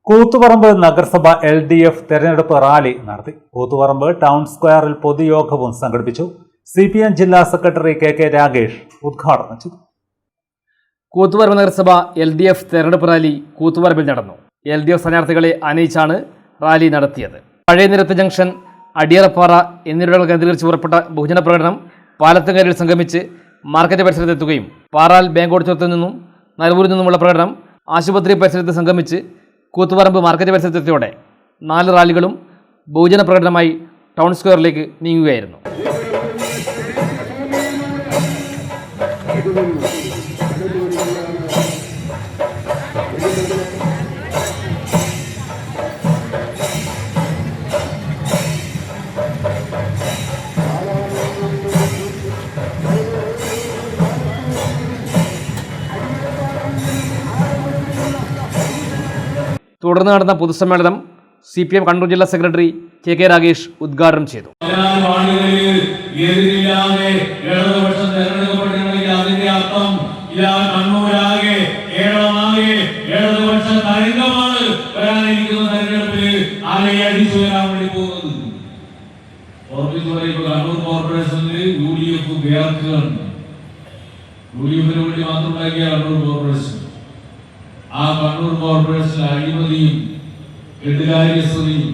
കൂത്തുപറമ്പ് നഗരസഭ LDF തെരഞ്ഞെടുപ്പ് റാലി നടത്തി. കൂത്തുപറമ്പ് ടൗൺ സ്ക്വയറിൽ പൊതുയോഗവും സംഘടിപ്പിച്ചു. CPM ജില്ലാ സെക്രട്ടറി KK രാഗേഷ് ഉദ്ഘാടനം ചെയ്തു. കൂത്തുപറമ്പ് നഗരസഭ LDF തെരഞ്ഞെടുപ്പ് റാലി കൂത്തുപറമ്പിൽ നടന്നു. LDF സ്ഥാനാർത്ഥികളെ ആനയിച്ചാണ് റാലി നടത്തിയത്. പഴയ നിരത്ത് ജംഗ്ഷൻ, അടിയറപ്പാറ എന്നിവിടങ്ങൾ കേന്ദ്രീകരിച്ച് പുറപ്പെട്ട ബഹുജന പ്രകടനം പാലത്തുംകരയിൽ സംഗമിച്ച് മാർക്കറ്റ് പരിസരത്തെത്തുകയും പാറാൽ ബാങ്ക് ഓഡിറ്റോറിയത്തിൽ നിന്നും നരവൂരിൽ നിന്നുമുള്ള പ്രകടനം ആശുപത്രി പരിസരത്ത് സംഗമിച്ച് കൂത്തുപറമ്പ് മാർക്കറ്റ് പരിസരത്തെത്തിയോടെ 4 റാലികളും ബഹുജന പ്രകടനമായി ടൗൺ സ്ക്വയറിലേക്ക് നീങ്ങുകയായിരുന്നു. തുടർന്ന് നടന്ന പൊതുസമ്മേളനം CPM കണ്ണൂർ ജില്ലാ സെക്രട്ടറി KK രാഗേഷ് ഉദ്ഘാടനം ചെയ്തു. കണ്ണൂർ കോർപ്പറേഷനിൽ UDF വേർക്കുകയാണ്. UDFിന് വേണ്ടി മാത്രമുണ്ടാക്കിയ കണ്ണൂർ കോർപ്പറേഷൻ. ആ കണ്ണൂർ കോർപ്പറേഷൻ അഴിമതിയും കെടുകാര്യസ്ഥതയും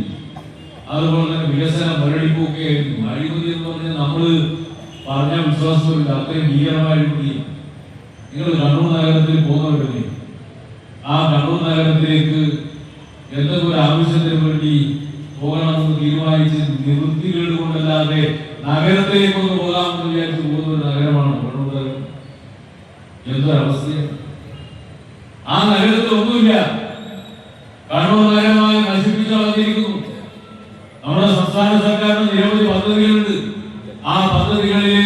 അതുപോലെ തന്നെ വികസന മുരടിപ്പൊക്കെയായിരുന്നു. അഴിമതി എന്ന് പറഞ്ഞാൽ നമ്മൾ പറഞ്ഞ വിശ്വാസമില്ല, അത്രയും ഭീകരമായ അഴിമതി. നിങ്ങൾ കണ്ണൂർ നഗരത്തിൽ പോകുന്നവരുടെ ആ കണ്ണൂർ നഗരത്തിലേക്ക് എന്തൊക്കെ ഒരു ആവശ്യത്തിന് വേണ്ടി പോകണമെന്ന് തീരുമാനിച്ച് നിവൃത്തികൾ കൊണ്ടല്ലാതെ നഗരത്തിലേക്കൊന്ന് പോകാമെന്ന് വിചാരിച്ച് പോകുന്ന ഒരു നഗരമാണ് കണ്ണൂർ നഗരം. എന്തൊരവസ്ഥയാണ്! ആ നഗരത്തിൽ ഒന്നുമില്ല. കണ്ണൂർ നഗരമായി നശിപ്പിച്ചു കളഞ്ഞിരിക്കുന്നു. നമ്മുടെ സംസ്ഥാന സർക്കാരിന് നിരവധി പദ്ധതികളുണ്ട്. ആ പദ്ധതികളിൽ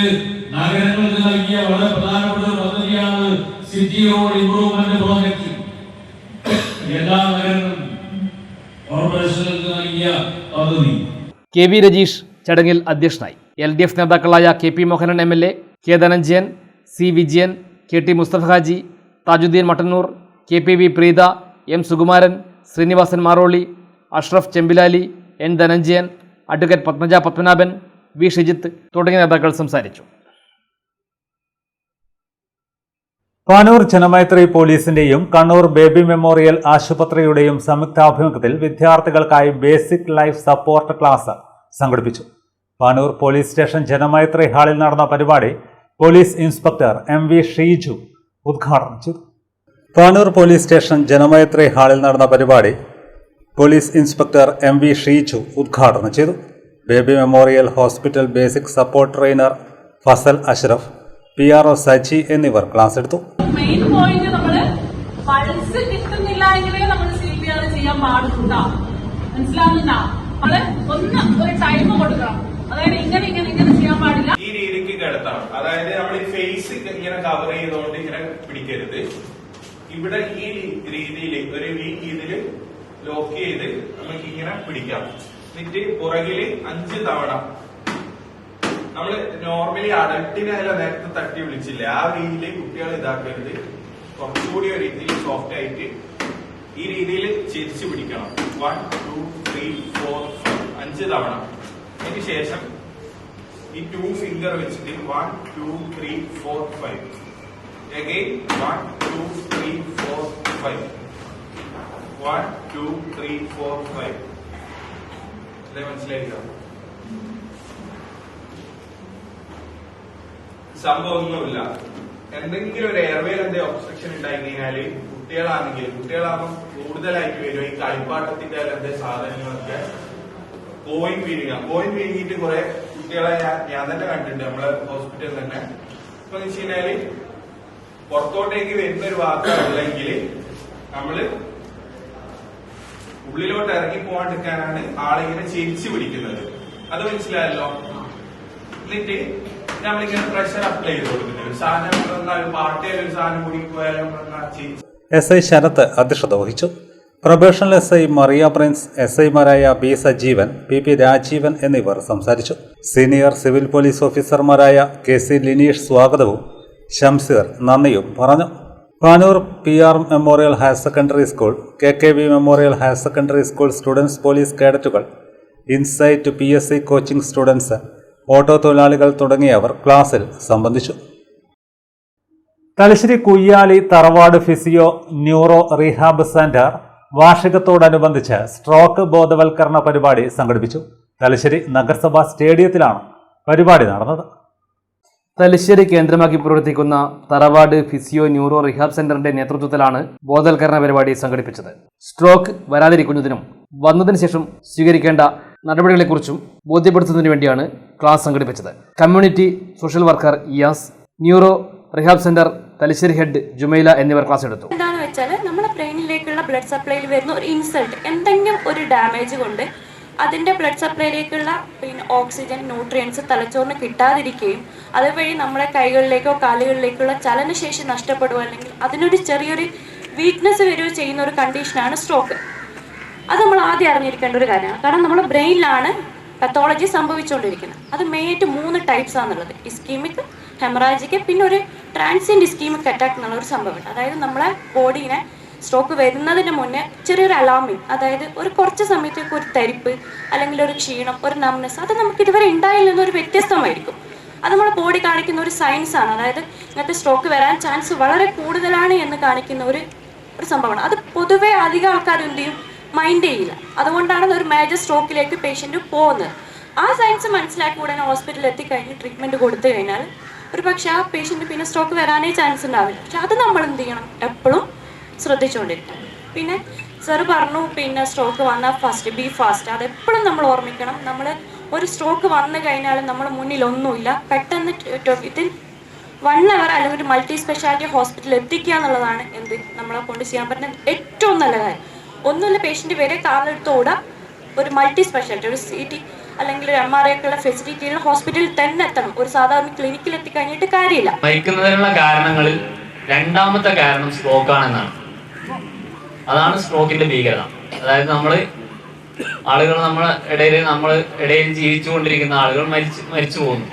നഗരങ്ങൾക്ക് നൽകിയ വളരെ പ്രധാനപ്പെട്ട ഒരു പദ്ധതിയാണ് സിറ്റി റോഡ് ഇംപ്രൂവ്മെന്റ് പ്രോജക്ട്. എല്ലാ നഗരങ്ങളും കോർപ്പറേഷനുകൾക്ക് നൽകിയ പദ്ധതി. KV രജീഷ് ചടങ്ങിൽ അധ്യക്ഷനായി. LDF നേതാക്കളായ KP Mohanan MLA, K Dhananjayan, C Vijayan, KT Musthafa Haji, Thajudheen Mattannur, KPV Preetha, M Sukumaran, Sreenivasan Maroli, Ashraf Chembilali, N Dhananjayan, advocate Padmaja Padmanabhan, V Shijith തുടങ്ങിയ നേതാക്കൾ സംസാരിച്ചു. പാനൂർ ജനമൈത്രി പോലീസിന്റെയും കണ്ണൂർ ബേബി മെമ്മോറിയൽ ആശുപത്രിയുടെയും സംയുക്താഭിമുഖ്യത്തിൽ വിദ്യാർത്ഥികൾക്കായി ബേസിക് ലൈഫ് സപ്പോർട്ട് ക്ലാസ് സംഘടിപ്പിച്ചു. പാനൂർ പോലീസ് സ്റ്റേഷൻ ജനമൈത്രി ഹാളിൽ നടന്ന പരിപാടി പോലീസ് ഇൻസ്പെക്ടർ MV ഷീജു ഉദ്ഘാടനം ചെയ്തു. പാനൂർ പോലീസ് സ്റ്റേഷൻ ജനമൈത്രി ഹാളിൽ നടന്ന പരിപാടി പോലീസ് ഇൻസ്പെക്ടർ MV ഷീജു ഉദ്ഘാടനം ചെയ്തു. Baby Memorial Hospital basic support trainer Fasal Ashraf, PRO Saji എന്നിവർ ക്ലാസ് എടുത്തു. മെയിൻ പോയിന്റ് നമ്മള് പൾസ് കിട്ടുന്നില്ല എങ്കിലേ നമ്മൾ CPR ചെയ്യാൻ പാടുണ്ട. മനസ്സിലാവുന്ന നമ്മള് ഒരു ടൈം കൊടുക്കണം. അതായത് ഇങ്ങനെ ചെയ്യാൻ പാടില്ല. ഈ രീതിക്ക് കിടത്തണം. അതായത് നമ്മൾ ഈ ഫേസ് ഇങ്ങനെ കവർ ചെയ്തുകൊണ്ട് ഇങ്ങനെ പിടിക്കരുത്. ഇവിടെ ഈ രീതിയിൽ ഒരു ഇതില് ലോക്ക് ചെയ്ത് നമുക്ക് ഇങ്ങനെ പിടിക്കാം. എന്നിട്ട് പുറകില് 5 തവണ നമ്മള് നോർമലി അഡൽട്ടിനെ അല്ല നേരത്തെ തട്ടി വിളിച്ചില്ലേ, ആ രീതിയിൽ കുട്ടികൾ ഇതാക്കരുത്. കുറച്ചുകൂടി ഒരു രീതിയിൽ സോഫ്റ്റ് ആയിട്ട് ഈ രീതിയിൽ ചിരിച്ചു പിടിക്കണം. 1 2 3 4 5 തവണ. അതിന് ശേഷം ഈ 2 ഫിംഗർ വെച്ചിട്ട് 1 2 3 4 5 again 1 2 3 4 5 1 2 3 4 5. ഇത് മനസ്സിലായില്ല? സംഭവമൊന്നുമില്ല. എന്തെങ്കിലും ഒരു എയർവേയിൽ എന്തെങ്കിലും ഒബ്സ്ട്രക്ഷൻ ഉണ്ടായി കഴിഞ്ഞാല് കുട്ടികളാകുമ്പോൾ കൂടുതലായിട്ട് വരും. ഈ കളിപ്പാട്ടത്തിന്റെ എന്തെങ്കിലും സാധനങ്ങളൊക്കെ കോയിൻ വീങ്ങിയിട്ട് കുറെ കുട്ടികളെ ഞാൻ തന്നെ കണ്ടിട്ടുണ്ട് നമ്മളെ ഹോസ്പിറ്റലിൽ തന്നെ. ഇപ്പൊ എന്ന് വെച്ച് കഴിഞ്ഞാല് പുറത്തോട്ടേക്ക് വരുന്ന ഒരു വാർത്ത അല്ലെങ്കിൽ നമ്മള് ഉള്ളിലോട്ട് ഇറങ്ങി പോകാണ്ടിരിക്കാനാണ് ആളിങ്ങനെ ചെരിച്ചു പിടിക്കുന്നത്. അത് മനസ്സിലായല്ലോ. എന്നിട്ട് നമ്മളിങ്ങനെ പ്രഷർ അപ്ലൈ ചെയ്ത് കൊടുക്കുന്നത്. ഒരു സാധനം പാർട്ടിയിൽ ഒരു സാധനം കൂടി പോയാലും SI ശരത്ത് അധ്യക്ഷത വഹിച്ചു. പ്രൊബേഷണൽ SI മറിയ പ്രിൻസ്, SIമാരായ B സജീവൻ, PP രാജീവൻ എന്നിവർ സംസാരിച്ചു. സീനിയർ സിവിൽ പോലീസ് ഓഫീസർമാരായ KC ലിനീഷ് സ്വാഗതവും ഷംസീർ നന്ദിയും പറഞ്ഞു. Panoor PR memorial higher secondary school, KKV memorial higher secondary school students police കേഡറ്റുകൾ, insight PSC coaching students, auto തൊഴിലാളികൾ തുടങ്ങിയവർ ക്ലാസ്സിൽ സംബന്ധിച്ചു. Thalassery Kuyyali Tharavad physio neuro rehab centre വാർഷികത്തോടനുബന്ധിച്ച് സ്ട്രോക്ക് ബോധവൽക്കരണ പരിപാടി സംഘടിപ്പിച്ചു. തലശ്ശേരി നഗരസഭാ സ്റ്റേഡിയത്തിലാണ് പരിപാടി നടന്നത്. തലശ്ശേരി കേന്ദ്രമാക്കി പ്രവർത്തിക്കുന്ന തറവാട് ഫിസിയോ ന്യൂറോ റിഹാബ് സെന്ററിന്റെ നേതൃത്വത്തിലാണ് ബോധവൽക്കരണ പരിപാടി സംഘടിപ്പിച്ചത്. സ്ട്രോക്ക് വരാതിരിക്കുന്നതിനും വന്നതിന് ശേഷം സ്വീകരിക്കേണ്ട നടപടികളെക്കുറിച്ചും ബോധ്യപ്പെടുത്തുന്നതിനു വേണ്ടിയാണ് ക്ലാസ് സംഘടിപ്പിച്ചത്. Community social worker Iyas, neuro Rehab centre Thalassery head Jumaila എന്നിവർ ക്ലാസ് എടുത്തു. എന്താണെന്ന് വെച്ചാൽ നമ്മുടെ ബ്രെയിനിലേക്കുള്ള ബ്ലഡ് സപ്ലൈയിൽ വരുന്ന ഒരു ഇൻസൾട്ട്, എന്തെങ്കിലും ഒരു ഡാമേജ് കൊണ്ട് അതിൻ്റെ ബ്ലഡ് സപ്ലൈയിലേക്കുള്ള ഓക്സിജൻ ന്യൂട്രിയൻസ് തലച്ചോറിന് കിട്ടാതിരിക്കുകയും അതുവഴി നമ്മുടെ കൈകളിലേക്കോ കാലുകളിലേക്കുള്ള ചലനശേഷി നഷ്ടപ്പെടുകയോ അല്ലെങ്കിൽ അതിനൊരു ചെറിയൊരു വീക്ക്നെസ് വരികയോ ചെയ്യുന്ന ഒരു കണ്ടീഷനാണ് സ്ട്രോക്ക്. അത് നമ്മൾ ആദ്യം അറിഞ്ഞിരിക്കേണ്ട ഒരു കാര്യമാണ്. കാരണം നമ്മുടെ ബ്രെയിനിലാണ് പത്തോളജി സംഭവിച്ചുകൊണ്ടിരിക്കുന്നത്. അത് മെയിനായിട്ട് 3 ടൈപ്സ് ആണുള്ളത്: ഇസ്കീമിക്, ഹെമറാജിക്, പിന്നെ ഒരു ട്രാൻസിയന്റ് ഇസ്കീമിക് അറ്റാക്ക് എന്നുള്ള ഒരു സംഭവമുണ്ട്. അതായത് നമ്മളെ ബോഡീനെ സ്ട്രോക്ക് വരുന്നതിന് മുന്നേ ചെറിയൊരു അലാമിങ്, അതായത് ഒരു കുറച്ച് സമയത്തേക്ക് ഒരു തരിപ്പ് അല്ലെങ്കിൽ ഒരു ക്ഷീണം, ഒരു നംനെസ്, അത് നമുക്ക് ഇതുവരെ ഉണ്ടായില്ല എന്നൊരു വ്യത്യസ്തമായിരിക്കും. അത് നമ്മുടെ ബോഡി കാണിക്കുന്ന ഒരു സയൻസാണ്. അതായത് ഇങ്ങനത്തെ സ്ട്രോക്ക് വരാൻ ചാൻസ് വളരെ കൂടുതലാണ് എന്ന് കാണിക്കുന്ന ഒരു സംഭവമാണ്. അത് പൊതുവേ അധികം ആൾക്കാർ എന്ത് ചെയ്യും, മൈൻഡ് ചെയ്യില്ല. അതുകൊണ്ടാണ് ഒരു മേജർ സ്ട്രോക്കിലേക്ക് പേഷ്യൻ്റ് പോകുന്നത്. ആ സയൻസ് മനസ്സിലാക്കി ഉടനെ ഹോസ്പിറ്റലിൽ എത്തിക്കഴിഞ്ഞ് ട്രീറ്റ്മെൻറ്റ് കൊടുത്തു കഴിഞ്ഞാൽ ഒരു പക്ഷേ ആ പേഷ്യൻ്റ് പിന്നെ സ്ട്രോക്ക് വരാനേ ചാൻസ് ഉണ്ടാവില്ല. പക്ഷെ അത് നമ്മൾ എന്ത് ചെയ്യണം, എപ്പോഴും ശ്രദ്ധിച്ചുകൊണ്ടിരിക്കണം. പിന്നെ സാറ് പറഞ്ഞു, പിന്നെ സ്ട്രോക്ക് വന്നാൽ ബി ഫാസ്റ്റ്, അതെപ്പോഴും നമ്മൾ ഓർമ്മിക്കണം. നമ്മൾ ഒരു സ്ട്രോക്ക് വന്നു കഴിഞ്ഞാൽ നമ്മൾ മുന്നിലൊന്നുമില്ല, പെട്ടെന്ന് വിത്തിൻ 1 hour അല്ലെങ്കിൽ ഒരു മൾട്ടി സ്പെഷ്യാലിറ്റി ഹോസ്പിറ്റലിൽ എത്തിക്കുക എന്നുള്ളതാണ് നമ്മളെ കൊണ്ട് ചെയ്യാൻ പറ്റുന്ന ഏറ്റവും നല്ല കാര്യം. ഒന്നുമില്ല, പേഷ്യൻ്റ് വരെ കാലെടുത്ത് ഓടാം, ഒരു മൾട്ടി സ്പെഷ്യാലിറ്റി, ഒരു CT അല്ലെങ്കിൽ ഒരു MRI ഒക്കെയുള്ള ഫെസിലിറ്റികൾ ഹോസ്പിറ്റലിൽ തന്നെ എത്തണം. ഒരു സാധാരണ ക്ലിനിക്കിൽ എത്തിക്കഴിഞ്ഞിട്ട് കാര്യമില്ല. മരിക്കുന്നതിനുള്ള കാരണങ്ങളിൽ രണ്ടാമത്തെ കാരണം സ്ട്രോക്ക് ആണെന്നാണ്. അതാണ് സ്ട്രോക്കിന്റെ ഭീകരത. അതായത് നമ്മുടെ ഇടയിൽ ജീവിച്ചുകൊണ്ടിരിക്കുന്ന ആളുകൾ മരിച്ചു പോകുന്നു.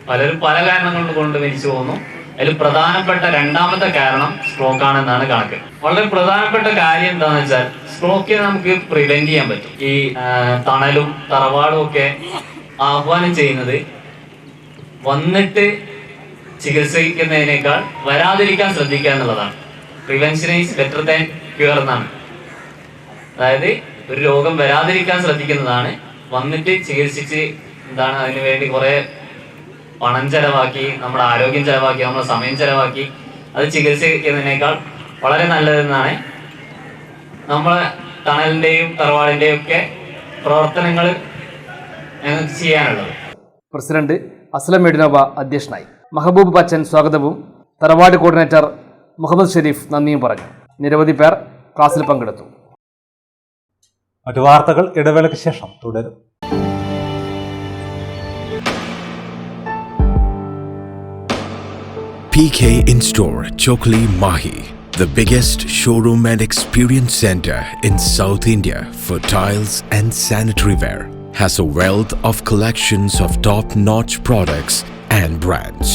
പലരും പല കാരണങ്ങൾ കൊണ്ട് മരിച്ചു പോകുന്നു. അതിൽ പ്രധാനപ്പെട്ട രണ്ടാമത്തെ കാരണം സ്ട്രോക്ക് ആണെന്നാണ് കണക്ക്. വളരെ പ്രധാനപ്പെട്ട കാര്യം എന്താണെന്ന് വെച്ചാൽ സ്ട്രോക്കിനെ നമുക്ക് പ്രിവെന്റ് ചെയ്യാൻ പറ്റും. ഈ തണലും തറവാടും ഒക്കെ ആഹ്വാനം ചെയ്യുന്നത് വന്നിട്ട് ചികിത്സിക്കുന്നതിനേക്കാൾ വരാതിരിക്കാൻ ശ്രദ്ധിക്കുക എന്നുള്ളതാണ്. Prevention is better than cure എന്നാണ്. അതായത് ഒരു രോഗം വരാതിരിക്കാൻ ശ്രദ്ധിക്കുന്നതാണ്. വന്നിട്ട് ചികിത്സിച്ച് അതിനുവേണ്ടി കുറെ പണം ചെലവാക്കി, നമ്മുടെ ആരോഗ്യം ചെലവാക്കി, നമ്മുടെ സമയം ചെലവാക്കി അത് ചികിത്സിക്കുന്നതിനേക്കാൾ വളരെ നല്ലതെന്നാണ് നമ്മളെ തണലിൻ്റെയും തറവാടിൻ്റെയും ഒക്കെ പ്രവർത്തനങ്ങൾ ഞങ്ങൾക്ക് ചെയ്യാനുള്ളത്. പ്രസിഡന്റ് അസ്ലം മെഡിനോവ അധ്യക്ഷനായി. മഹബൂബ് ബച്ചൻ സ്വാഗതവും തറവാട് കോർഡിനേറ്റർ മുഹമ്മദ് ഷെരീഫ് നന്ദിയും പറഞ്ഞു. നിരവധി പേർ ക്ലാസ്സിൽ പങ്കെടുത്തു. മറ്റു വാർത്തകൾ ഇടവേളയ്ക്ക് ശേഷം തുടരും. PK In-Store Chokli Mahi, the biggest showroom and experience center in South India for tiles and sanitary ware, has a wealth of collections of top-notch products and brands.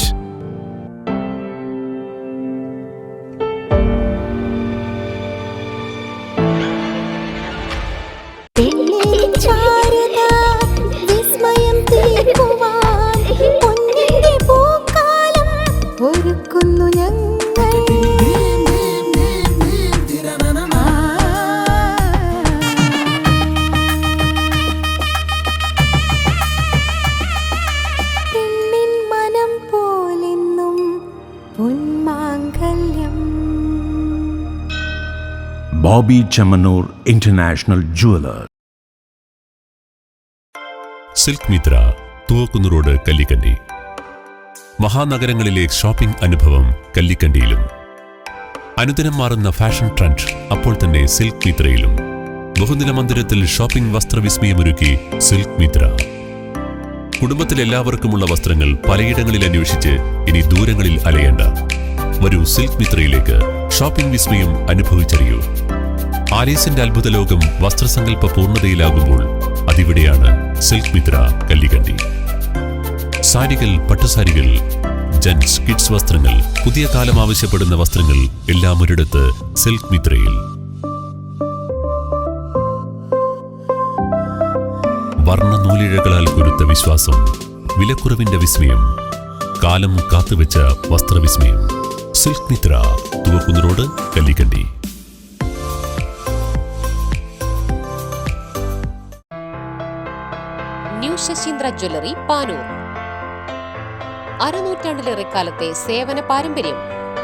Bobby Chamanur International Jeweler. Silk Mitra, Thuvakkunnu road, Kallikandi. മഹാനഗരങ്ങളിലെ shopping അനുഭവം കല്ലിക്കണ്ടിയിലും. അനുദിനം മാറുന്ന fashion trend അപ്പോൾ തന്നെ silk മിത്രയിലും. ബഹുനില മന്ദിരത്തിൽ shopping വസ്ത്രവിസ്മയമൊരുക്കി silk Mitra. കുടുംബത്തിലെല്ലാവർക്കുമുള്ള വസ്ത്രങ്ങൾ പലയിടങ്ങളിൽ അന്വേഷിച്ച് ഇനി ദൂരങ്ങളിൽ അലയേണ്ട. വരൂ സിൽക്ക് മിത്രയിലേക്ക്. ഷോപ്പിംഗ് വിസ്മയം അനുഭവിച്ചറിയൂ. ആലീസിന്റെ അത്ഭുത ലോകം വസ്ത്രസങ്കല്പ പൂർണ്ണതയിലാകുമ്പോൾ അതിവിടെയാണ് സിൽക്ക് മിത്ര കല്ലിക്കണ്ടി. സാരികൾ, പട്ടുസാരികൾ, ജെന്റ്സ്, കിഡ്സ് വസ്ത്രങ്ങൾ, പുതിയ കാലം ആവശ്യപ്പെടുന്ന വസ്ത്രങ്ങൾ എല്ലാം ഒരിടത്ത് സിൽക്ക് മിത്രയിൽ. വർണ്ണ നൂലിഴകളാൽ കുരുത്ത വിശ്വാസം, വിലക്കുറവിന്റെ വിസ്മയം, കാലം കാത്തുവെച്ച വസ്ത്രവിസ്മയം. Silk Mitra, Thuvakkunnu road, Kallikandi. New Sasheendra jewellery, Panoor. അരനൂറ്റാണ്ടിലേറെ കാലത്തെ സേവന പാരമ്പര്യം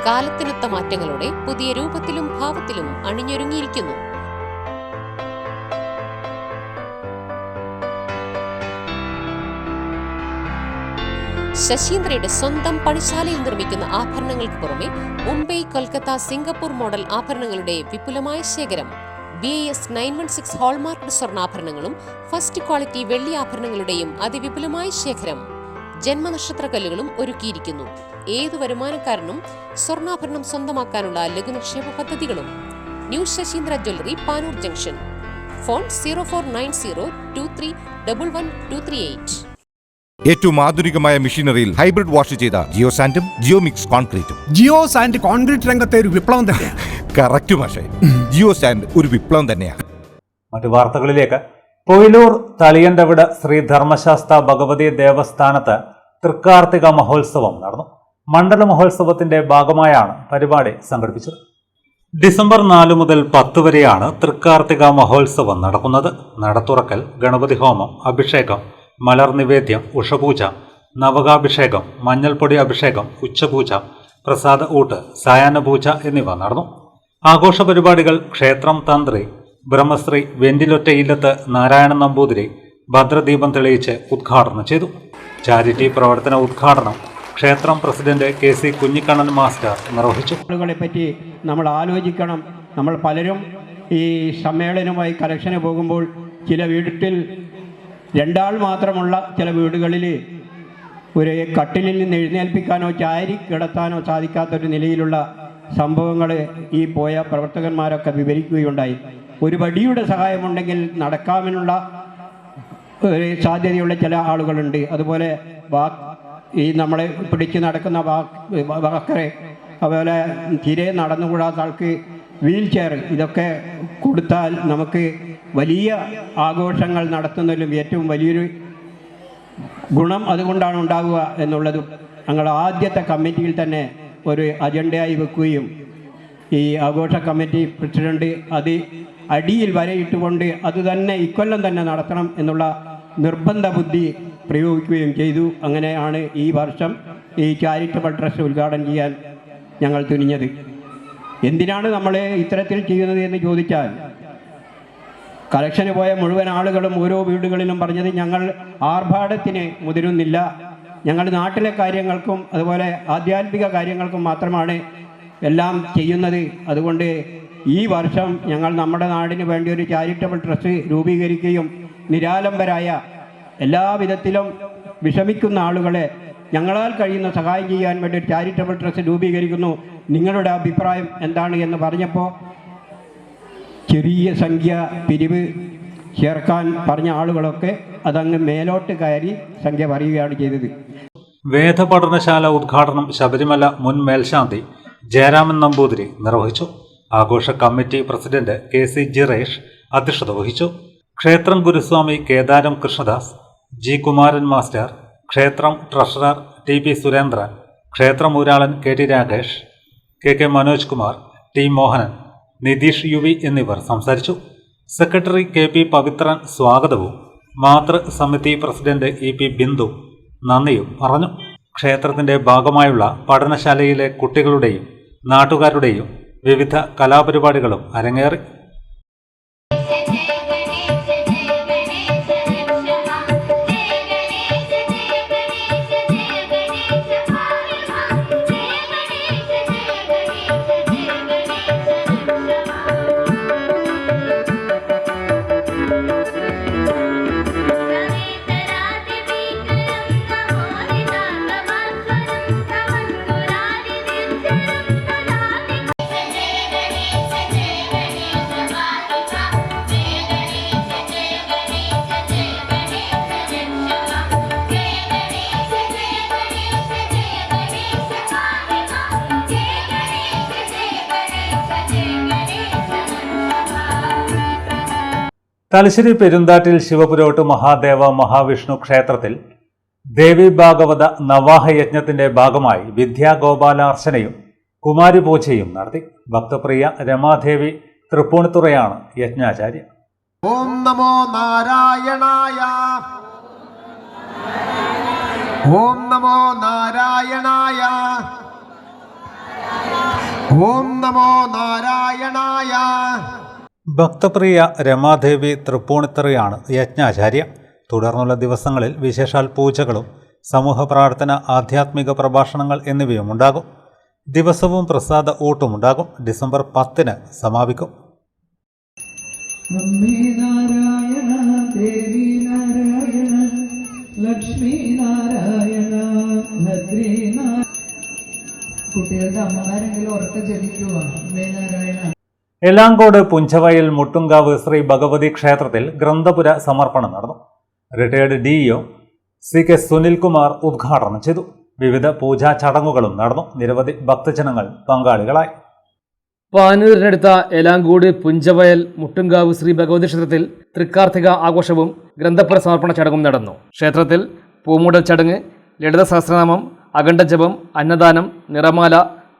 കാലത്തിനൊത്ത മാറ്റങ്ങളോടെ പുതിയ രൂപത്തിലും ഭാവത്തിലും അണിഞ്ഞൊരുങ്ങിയിരിക്കുന്നു. ശശീന്ദ്രയുടെ സ്വന്തം പണിശാലയിൽ നിർമ്മിക്കുന്ന ആഭരണങ്ങൾക്ക് പുറമെ മുംബൈ, കൊൽക്കത്ത, സിംഗപ്പൂർ മോഡൽ ആഭരണങ്ങളുടെ വിപുലമായ ശേഖരം. BIS 916 ഹോൾമാർക്ക് സ്വർണ്ണാഭരണങ്ങളും ഫസ്റ്റ് ക്വാളിറ്റി വെള്ളി ആഭരണങ്ങളുടെയും അതിവിപുലമായ ശേഖരം. ജന്മനക്ഷത്ര കല്ലുകളും ഒരുക്കിയിരിക്കുന്നു. ഏതു വരുമാനക്കാരനും സ്വർണ്ണാഭരണം സ്വന്തമാക്കാനുള്ള ലഘുനിക്ഷേപ പദ്ധതികളും. New Sasheendra jewellery, Panoor junction. Phone 049023112238. ഏറ്റവും ആധുനികമായ മെഷീനറിയിൽ ഹൈബ്രിഡ് വാഷ് ചെയ്ത ജിയോ സാൻഡും ജിയോ മിക്സ് കോൺക്രീറ്റും. ജിയോ സാൻഡ് കോൺക്രീറ്റ് രംഗത്തെ ഒരു വിപ്ലവം തന്നെയാണ്. കറക്റ്റ് മാഷേ, ജിയോ സാൻഡ് ഒരു വിപ്ലവം തന്നെയാണ്. മറ്റു വാർത്തകളിലേക്ക്. പൊയിലൂർ തളിയന്തവിട് ശ്രീ ധർമ്മശാസ്ത്ര ഭഗവതി ദേവസ്ഥാനത്ത് തൃക്കാർത്തിക മഹോത്സവം നടന്നു. മണ്ഡല മഹോത്സവത്തിന്റെ ഭാഗമായാണ് പരിപാടി സംഘടിപ്പിച്ചത്. ഡിസംബർ 4 മുതൽ 10 വരെയാണ് തൃക്കാർത്തിക മഹോത്സവം നടക്കുന്നത്. നടത്തുറക്കൽ, ഗണപതി ഹോമം, അഭിഷേകം, മലർ നിവേദ്യം, ഉഷപൂജ, നവകാഭിഷേകം, മഞ്ഞൾപ്പൊടി അഭിഷേകം, ഉച്ചപൂജ, പ്രസാദ ഊട്ട്, സായാഹ്ന പൂജ എന്നിവ നടന്നു. ആഘോഷ പരിപാടികൾ ക്ഷേത്രം തന്ത്രി ബ്രഹ്മശ്രീ വെന്റിലൊറ്റയില്ലത്ത് നാരായണൻ നമ്പൂതിരി ഭദ്രദീപം തെളിയിച്ച് ഉദ്ഘാടനം ചെയ്തു. ചാരിറ്റി പ്രവർത്തന ഉദ്ഘാടനം ക്ഷേത്രം പ്രസിഡന്റ് KC കുഞ്ഞിക്കണ്ണൻ മാസ്റ്റർ നിർവഹിച്ചു. ആളുകളെ പറ്റി നമ്മൾ ആലോചിക്കണം. നമ്മൾ പലരും ഈ സമ്മേളനവുമായി കലക്ഷന് പോകുമ്പോൾ ചില വീട്ടിൽ 2 ആൾ മാത്രമുള്ള ചില വീടുകളിൽ ഒരു കട്ടിലിൽ നിന്ന് എഴുന്നേൽപ്പിക്കാനോ ചാരി കിടത്താനോ സാധിക്കാത്തൊരു നിലയിലുള്ള സംഭവങ്ങൾ ഈ പോയ പ്രവർത്തകന്മാരൊക്കെ വിവരിക്കുകയുണ്ടായി. ഒരു വടിയുടെ സഹായമുണ്ടെങ്കിൽ നടക്കാമെന്നുള്ള ഒരു സാധ്യതയുള്ള ചില ആളുകളുണ്ട്. അതുപോലെ ഈ നമ്മളെ പിടിച്ച് നടക്കുന്ന വാക്കറെ, അതുപോലെ തീരെ നടന്നുകൂടാത്ത ആൾക്ക് വീൽ ചെയർ, ഇതൊക്കെ കൊടുത്താൽ നമുക്ക് വലിയ ആഘോഷങ്ങൾ നടത്തുന്നതിലും ഏറ്റവും വലിയൊരു ഗുണം അതുകൊണ്ടാണ് ഉണ്ടാവുക എന്നുള്ളത് ഞങ്ങൾ ആദ്യത്തെ കമ്മിറ്റിയിൽ തന്നെ ഒരു അജണ്ടയായി വെക്കുകയും ഈ ആഘോഷ കമ്മിറ്റി പ്രസിഡന്റ് അത് അടിയിൽ വരയിട്ടുകൊണ്ട് അത് തന്നെ ഇക്കൊല്ലം തന്നെ നടത്തണം എന്നുള്ള നിർബന്ധ ബുദ്ധി പ്രയോഗിക്കുകയും ചെയ്തു. അങ്ങനെയാണ് ഈ വർഷം ഈ ചാരിറ്റബിൾ ട്രസ്റ്റ് ഉദ്ഘാടനം ചെയ്യാൻ ഞങ്ങൾ തുനിഞ്ഞത്. എന്തിനാണ് നമ്മൾ ഇത്തരത്തിൽ ചെയ്യുന്നത് എന്ന് ചോദിച്ചാൽ, കളക്ഷന് പോയ മുഴുവൻ ആളുകളും ഓരോ വീടുകളിലും പറഞ്ഞത് ഞങ്ങൾ ആർഭാടത്തിന് മുതിരുന്നില്ല, ഞങ്ങൾ നാട്ടിലെ കാര്യങ്ങൾക്കും അതുപോലെ ആധ്യാത്മിക കാര്യങ്ങൾക്കും മാത്രമാണ് എല്ലാം ചെയ്യുന്നത്. അതുകൊണ്ട് ഈ വർഷം ഞങ്ങൾ നമ്മുടെ നാടിന് വേണ്ടി ഒരു ചാരിറ്റബിൾ ട്രസ്റ്റ് രൂപീകരിക്കുകയും നിരാലംബരായ എല്ലാവിധത്തിലും വിഷമിക്കുന്ന ആളുകളെ ഞങ്ങളാൽ കഴിയുന്ന സഹായം ചെയ്യാൻ വേണ്ടി ഒരു ചാരിറ്റബിൾ ട്രസ്റ്റ് രൂപീകരിക്കുന്നു, നിങ്ങളുടെ അഭിപ്രായം എന്താണ് എന്ന് പറഞ്ഞപ്പോൾ ചെറിയ സംഖ്യ പിരിവ് ചേർക്കാൻ പറഞ്ഞ ആളുകളൊക്കെ അതങ്ങ് മേലോട്ട് കയറി സംഖ്യ പറയുകയാണ് ചെയ്തത്. വേദപഠനശാല ഉദ്ഘാടനം ശബരിമല മുൻ മേൽശാന്തി ജയരാമൻ നമ്പൂതിരി നിർവഹിച്ചു. ആഘോഷ കമ്മിറ്റി പ്രസിഡന്റ് KC ജിറേഷ് അധ്യക്ഷത വഹിച്ചു. ക്ഷേത്രം ഗുരുസ്വാമി കേദാരം കൃഷ്ണദാസ്, G കുമാരൻ മാസ്റ്റർ, ക്ഷേത്രം ട്രഷറർ TP സുരേന്ദ്രൻ, ക്ഷേത്രം ഊരാളൻ KT Rakesh, KK Manoj Kumar, T Mohanan, Nitish UV എന്നിവർ സംസാരിച്ചു. സെക്രട്ടറി KP പവിത്രൻ സ്വാഗതവും മാതൃസമിതി പ്രസിഡന്റ് EP ബിന്ദു നന്ദിയും പറഞ്ഞു. ക്ഷേത്രത്തിന്റെ ഭാഗമായുള്ള പഠനശാലയിലെ കുട്ടികളുടെയും നാട്ടുകാരുടെയും വിവിധ കലാപരിപാടികളും അരങ്ങേറി. തലശ്ശേരി പെരുന്താറ്റിൽ ശിവപുരോട്ട് മഹാദേവ മഹാവിഷ്ണു ക്ഷേത്രത്തിൽ ദേവി ഭാഗവത നവാഹ യജ്ഞത്തിന്റെ ഭാഗമായി വിദ്യാഗോപാലാർച്ചനയും കുമാരിപൂജയും നടത്തി. ഭക്തപ്രിയ രമാദേവി തൃപ്പൂണിത്തുറയാണ് യജ്ഞാചാര്യ. ഓം നമോ നാരായണായ, ഓം നമോ നാരായണായ, ഓം നമോ നാരായണായ. ഭക്തപ്രിയ രമാദേവി തൃപ്പൂണിത്തുറയാണ് യജ്ഞാചാര്യ. തുടർന്നുള്ള ദിവസങ്ങളിൽ വിശേഷാൽ പൂജകളും സമൂഹ പ്രാർത്ഥന, ആധ്യാത്മിക പ്രഭാഷണങ്ങൾ എന്നിവയും ഉണ്ടാകും. ദിവസവും പ്രസാദ ഊട്ടുമുണ്ടാകും. ഡിസംബർ 10 സമാപിക്കും. കുട്ടികളുടെ അമ്മമാരെങ്കിലും ഉറക്കെ ജപിക്കുക അമ്മേ നാരായണ. എലാങ്കോട് പുഞ്ചവയൽ മുട്ടുങ്കാവ് ശ്രീ ഭഗവതി ക്ഷേത്രത്തിൽ ഗ്രന്ഥപുര സമർപ്പണം നടന്നു. റിട്ടയർഡ് DEO CK സുനിൽകുമാർ ഉദ്ഘാടനം ചെയ്തു. വിവിധ പൂജാ ചടങ്ങുകളും നടന്നു. നിരവധി ഭക്തജനങ്ങൾ പങ്കാളികളായി. പാനൂരിനടുത്ത എലാങ്കോട് പുഞ്ചവയൽ മുട്ടുങ്കാവ് ശ്രീ ഭഗവതി ക്ഷേത്രത്തിൽ തൃക്കാർത്തിക ആഘോഷവും ഗ്രന്ഥപുര സമർപ്പണ ചടങ്ങും നടന്നു. ക്ഷേത്രത്തിൽ പൂമൂടൽ ചടങ്ങ്, ലളിത സഹസ്രനാമം, അഖണ്ഡജപം, അന്നദാനം, നിറമാല,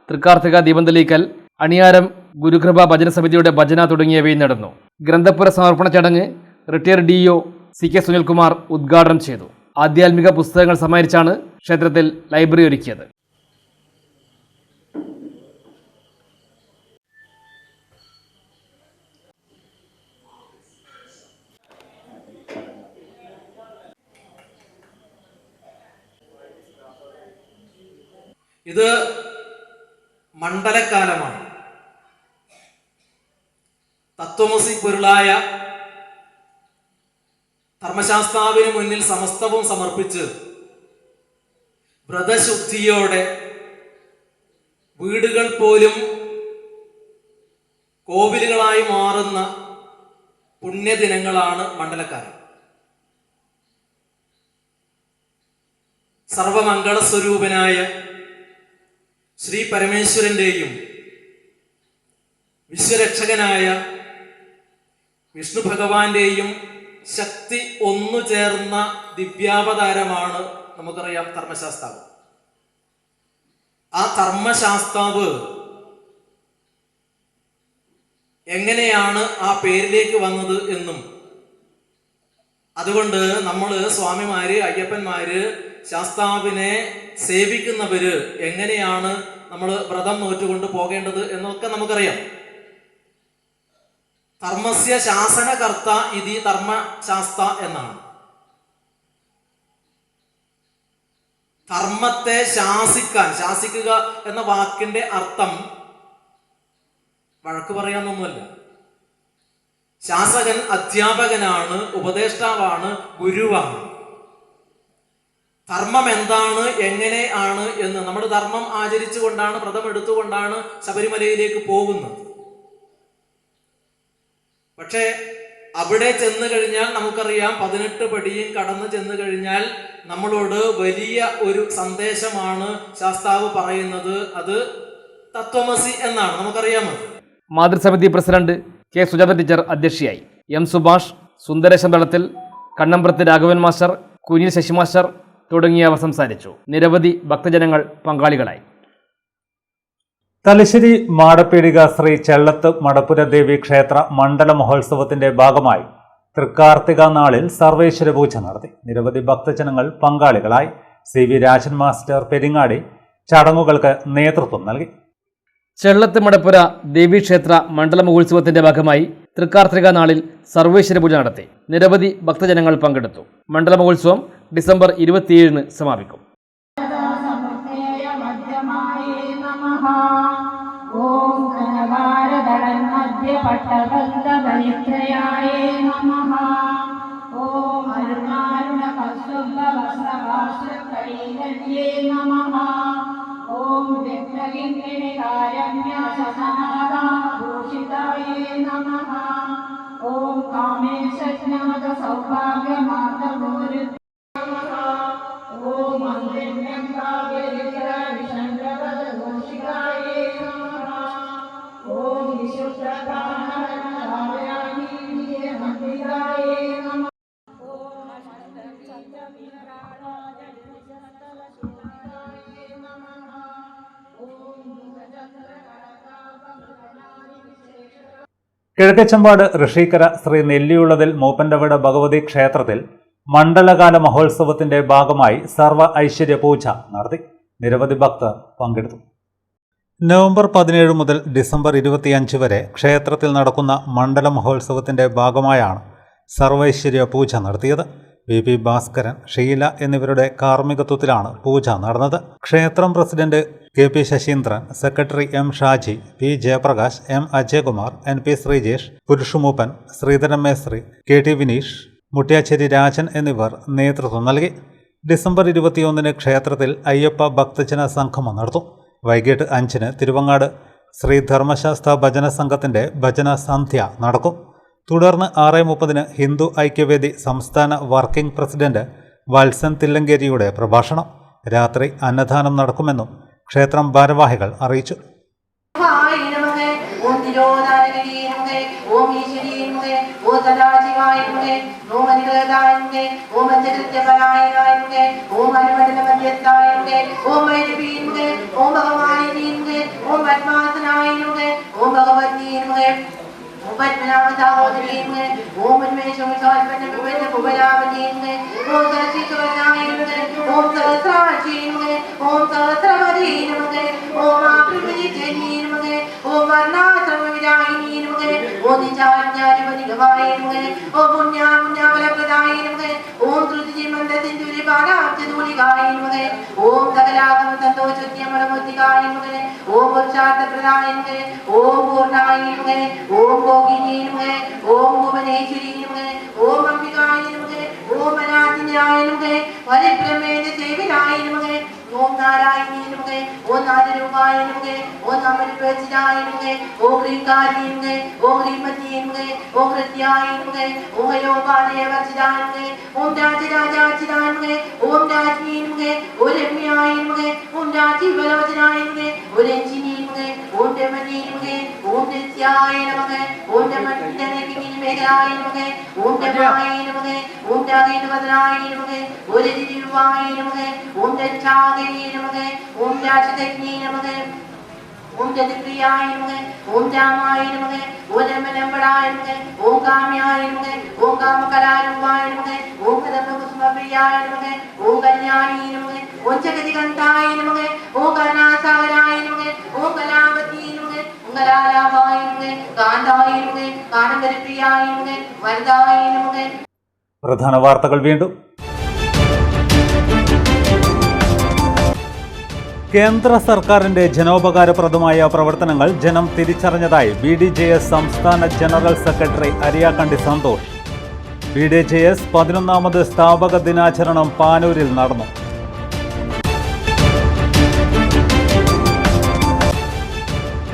തൃക്കാർത്തിക ദീപം തെളിയിക്കൽ, അണിയാരം, ഗുരുകൃപ ഭജന സമിതിയുടെ ഭജന തുടങ്ങിയവയും നടന്നു. ഗ്രന്ഥപുര സമർപ്പണ ചടങ്ങ് റിട്ടയർഡ് DEO CK സുനിൽകുമാർ ഉദ്ഘാടനം ചെയ്തു. ആധ്യാത്മിക പുസ്തകങ്ങൾ സമാഹരിച്ചാണ് ക്ഷേത്രത്തിൽ ലൈബ്രറി ഒരുക്കിയത്. ഇത് മണ്ഡലക്കാലമാണ്. തത്വമസി പൊരുളായ ധർമ്മശാസ്താവിന് മുന്നിൽ സമസ്തവും സമർപ്പിച്ച് വ്രതശുദ്ധിയോടെ വീടുകൾ പോലും കോവിലുകളായി മാറുന്ന പുണ്യദിനങ്ങളാണ് മണ്ഡലക്കാലം. സർവമംഗളസ്വരൂപനായ ശ്രീ പരമേശ്വരന്റെയും വിശ്വരക്ഷകനായ വിഷ്ണു ഭഗവാന്റെയും ശക്തി ഒന്നു ചേർന്ന ദിവ്യാവതാരമാണ് നമുക്കറിയാം ധർമ്മശാസ്താവ്. ആ ധർമ്മശാസ്താവ് എങ്ങനെയാണ് ആ പേരിലേക്ക് വന്നത് എന്നും, അതുകൊണ്ട് നമ്മൾ സ്വാമിമാര്, അയ്യപ്പന്മാര്, ശാസ്താവിനെ സേവിക്കുന്നവര് എങ്ങനെയാണ് നമ്മൾ വ്രതം നോറ്റുകൊണ്ട് പോകേണ്ടത് എന്നൊക്കെ നമുക്കറിയാം. ധർമ്മസ്യ ശാസനകർത്ത ഇതി ധർമ്മശാസ്ത എന്നാണ്. ധർമ്മത്തെ ശാസിക്കുക എന്ന വാക്കിന്റെ അർത്ഥം വഴക്ക് പറയാനൊന്നുമല്ല. ശാസകൻ അധ്യാപകനാണ്, ഉപദേഷ്ടാവാണ്, ഗുരുവാണ്. ധർമ്മം എന്താണ്, എങ്ങനെയാണ് എന്ന് നമ്മൾ ധർമ്മം ആചരിച്ചുകൊണ്ടാണ്, വ്രതം എടുത്തുകൊണ്ടാണ് ശബരിമലയിലേക്ക് പോകുന്നത്. പക്ഷേ അവിടെ ചെന്ന് കഴിഞ്ഞാൽ നമുക്കറിയാം, 18 പടിയും കടന്നു ചെന്ന് കഴിഞ്ഞാൽ നമ്മളോട് വലിയ ഒരു സന്ദേശമാണ് ശാസ്താവ് പറയുന്നത്. അത് തത്വമസി എന്നാണ്, നമുക്കറിയാമത്. മാതൃസമിതി പ്രസിഡന്റ് K സുജാത ടീച്ചർ അധ്യക്ഷയായി. M Subhash, Sundaresan Thalathil, Kannambrath Raghavan master, Kunil Sasi master തുടങ്ങിയവർ സംസാരിച്ചു. നിരവധി ഭക്തജനങ്ങൾ പങ്കാളികളായി. തലശ്ശേരി മാടപ്പീടിക ശ്രീ ചെള്ളത്ത് മടപ്പുര ദേവി ക്ഷേത്ര മണ്ഡല മഹോത്സവത്തിന്റെ ഭാഗമായി തൃക്കാർത്തിക നാളിൽ സർവേശ്വര പൂജ നടത്തി. നിരവധി ഭക്തജനങ്ങൾ പങ്കാളികളായി. CV രാജൻ മാസ്റ്റർ പെരിങ്ങാടി ചടങ്ങുകൾക്ക് നേതൃത്വം നൽകി. ചെള്ളത്ത് മടപ്പുര ദേവീക്ഷേത്ര മണ്ഡല മഹോത്സവത്തിന്റെ ഭാഗമായി തൃക്കാർത്തിക നാളിൽ സർവേശ്വര പൂജ നടത്തി. നിരവധി ഭക്തജനങ്ങൾ പങ്കെടുത്തു. മണ്ഡല മഹോത്സവം ഡിസംബർ 27 സമാപിക്കും. ഓം കനകാരദളന്മധ്യപട്ടബന്ധപരിത്രയായേ നമഃ. ഓം അരുണാരുണകസ്തുഭവസ്ത്രവാസ്ത്രകൈകല്യേ നമഃ. ഓം വ്യക്തകിങ്കണികാരണ്യസനാദാഭൂഷിതായേ നമഃ. ഓം കാമേശജ്ഞാതസൗഭാഗ്യമാതഗോരു ഓം അന്യന്യംകാവ്യവിഗ്രഹവിശങ്കരഘോഷികായേ നമഃ. ഓം വിശുദ്ധപ്രാണഹരണകാവയാനീ മന്ദിരായ കിഴക്കച്ചമ്പാട് ഋഷിക്കര ശ്രീ നെല്ലിയുള്ളതിൽ മൂപ്പൻ്റെവിട ഭഗവതി ക്ഷേത്രത്തിൽ മണ്ഡലകാല മഹോത്സവത്തിന്റെ ഭാഗമായി സർവ ഐശ്വര്യ പൂജ നടത്തി. നിരവധി ഭക്തർ പങ്കെടുത്തു. നവംബർ 17 മുതൽ ഡിസംബർ 25 വരെ ക്ഷേത്രത്തിൽ നടക്കുന്ന മണ്ഡല മഹോത്സവത്തിന്റെ ഭാഗമായാണ് സർവൈശ്വര്യ പൂജ നടത്തിയത്. VP ഭാസ്കരൻ, ഷീല എന്നിവരുടെ കാർമ്മികത്വത്തിലാണ് പൂജ നടന്നത്. ക്ഷേത്രം president KP Sasheendran, secretary M Shaji, P Jayaprakash, M Ajayakumar, NP Sreejesh, Purushamooppan, Sreedharan മേസ്ത്രി, KT വിനീഷ്, മുട്ടിയാച്ചേരി രാജൻ എന്നിവർ നേതൃത്വം നൽകി. ഡിസംബർ 21 ക്ഷേത്രത്തിൽ അയ്യപ്പ ഭക്തജന സംഗമം നടത്തും. വൈകിട്ട് 5 തിരുവങ്ങാട് ശ്രീ ധർമ്മശാസ്ത്ര ഭജന സംഘത്തിന്റെ ഭജന സന്ധ്യ നടക്കും. തുടർന്ന് 6:30 ഹിന്ദു ഐക്യവേദി സംസ്ഥാന വർക്കിംഗ് പ്രസിഡന്റ് വത്സൻ തില്ലങ്കേരിയുടെ പ്രഭാഷണം. രാത്രി അന്നദാനം നടക്കുമെന്നും ക്ഷേത്രം ഭാരവാഹികൾ അറിയിച്ചു. Om Narayani Namahe, Om Nadarupaya Namahe, Om Namarupachidaya Namahe, Om Rikari Namahe, Om Rimati Namahe, Om Ratyaya Namahe, Om Hayopalaya Vachidaya Namahe, Om Rajaraja Namahe, Om Rajni Namahe, Om Ramyaya Namahe, Om Raji Valavachanaya Namahe, Om Ranjini Namahe, Om Ramani Namahe, Om Nityaya Namahe, Om Ramandanaki Megaya Namahe, Om Ramaya Namahe, Om Ragina Vadanaya Namahe, Om Rajivaya Namahe, Om Rajagaya Namahe, Om Rajadagni Namahe, Om Jadipriyaya Namahe, Om Ramaya Namahe, Om Ramanambadaya Namahe, Om Kamyaya Namahe, Om Kamakalarumbaya Namahe, Om Kadambakusmapriyaya Namahe, Om Kalyani Namahe, Om Jagadigantaya Namahe, Om Karnasagaraya Namahe, Om Kalavati Namahe, Om Kalalabhaya Namahe, Kandaya Namahe, Kanamaripriyaya Namahe, Vardaya Namahe. പ്രധാന വാർത്തകൾ വീണ്ടും. കേന്ദ്ര സർക്കാരിന്റെ ജനോപകാരപ്രദമായ പ്രവർത്തനങ്ങൾ ജനം തിരിച്ചറിഞ്ഞതായി BDJS സംസ്ഥാന general secretary Ariyakkandi Santhosh. BDJS 11ാമത് സ്ഥാപക ദിനാചരണം പാനൂരിൽ നടന്നു.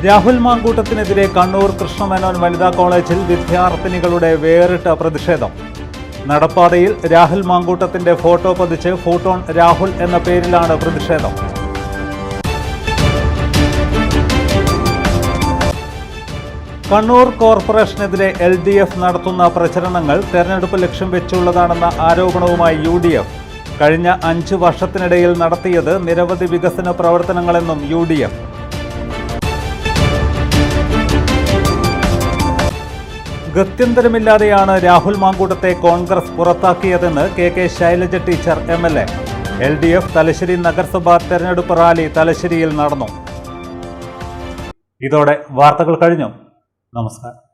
രാഹുൽ മാങ്കൂട്ടത്തിനെതിരെ കണ്ണൂർ കൃഷ്ണമേനോൻ വനിതാ കോളേജിൽ വിദ്യാർത്ഥിനികളുടെ വേറിട്ട പ്രതിഷേധം. നടപ്പാതയിൽ രാഹുൽ മാങ്കൂട്ടത്തിന്റെ ഫോട്ടോ പതിച്ച് ഫൂട്ടോൺ രാഹുൽ എന്ന പേരിലാണ് പ്രതിഷേധം. കണ്ണൂർ കോർപ്പറേഷനെതിരെ LDF നടത്തുന്ന പ്രചരണങ്ങൾ തെരഞ്ഞെടുപ്പ് ലക്ഷ്യം വെച്ചുള്ളതാണെന്ന ആരോപണവുമായി UDF. കഴിഞ്ഞ 5 വർഷത്തിനിടയിൽ നടത്തിയത് നിരവധി വികസന പ്രവർത്തനങ്ങളെന്നും UDF. ഗത്യന്തരമില്ലാതെയാണ് രാഹുൽ മാങ്കൂട്ടത്തെ കോൺഗ്രസ് പുറത്താക്കിയതെന്ന് KK Shailaja teacher MLA. LDF Thalassery നഗരസഭാ തെരഞ്ഞെടുപ്പ് റാലി തലശ്ശേരിയിൽ നടന്നു. ഇതോടെ വാർത്തകൾ കഴിഞ്ഞു. നമസ്കാരം.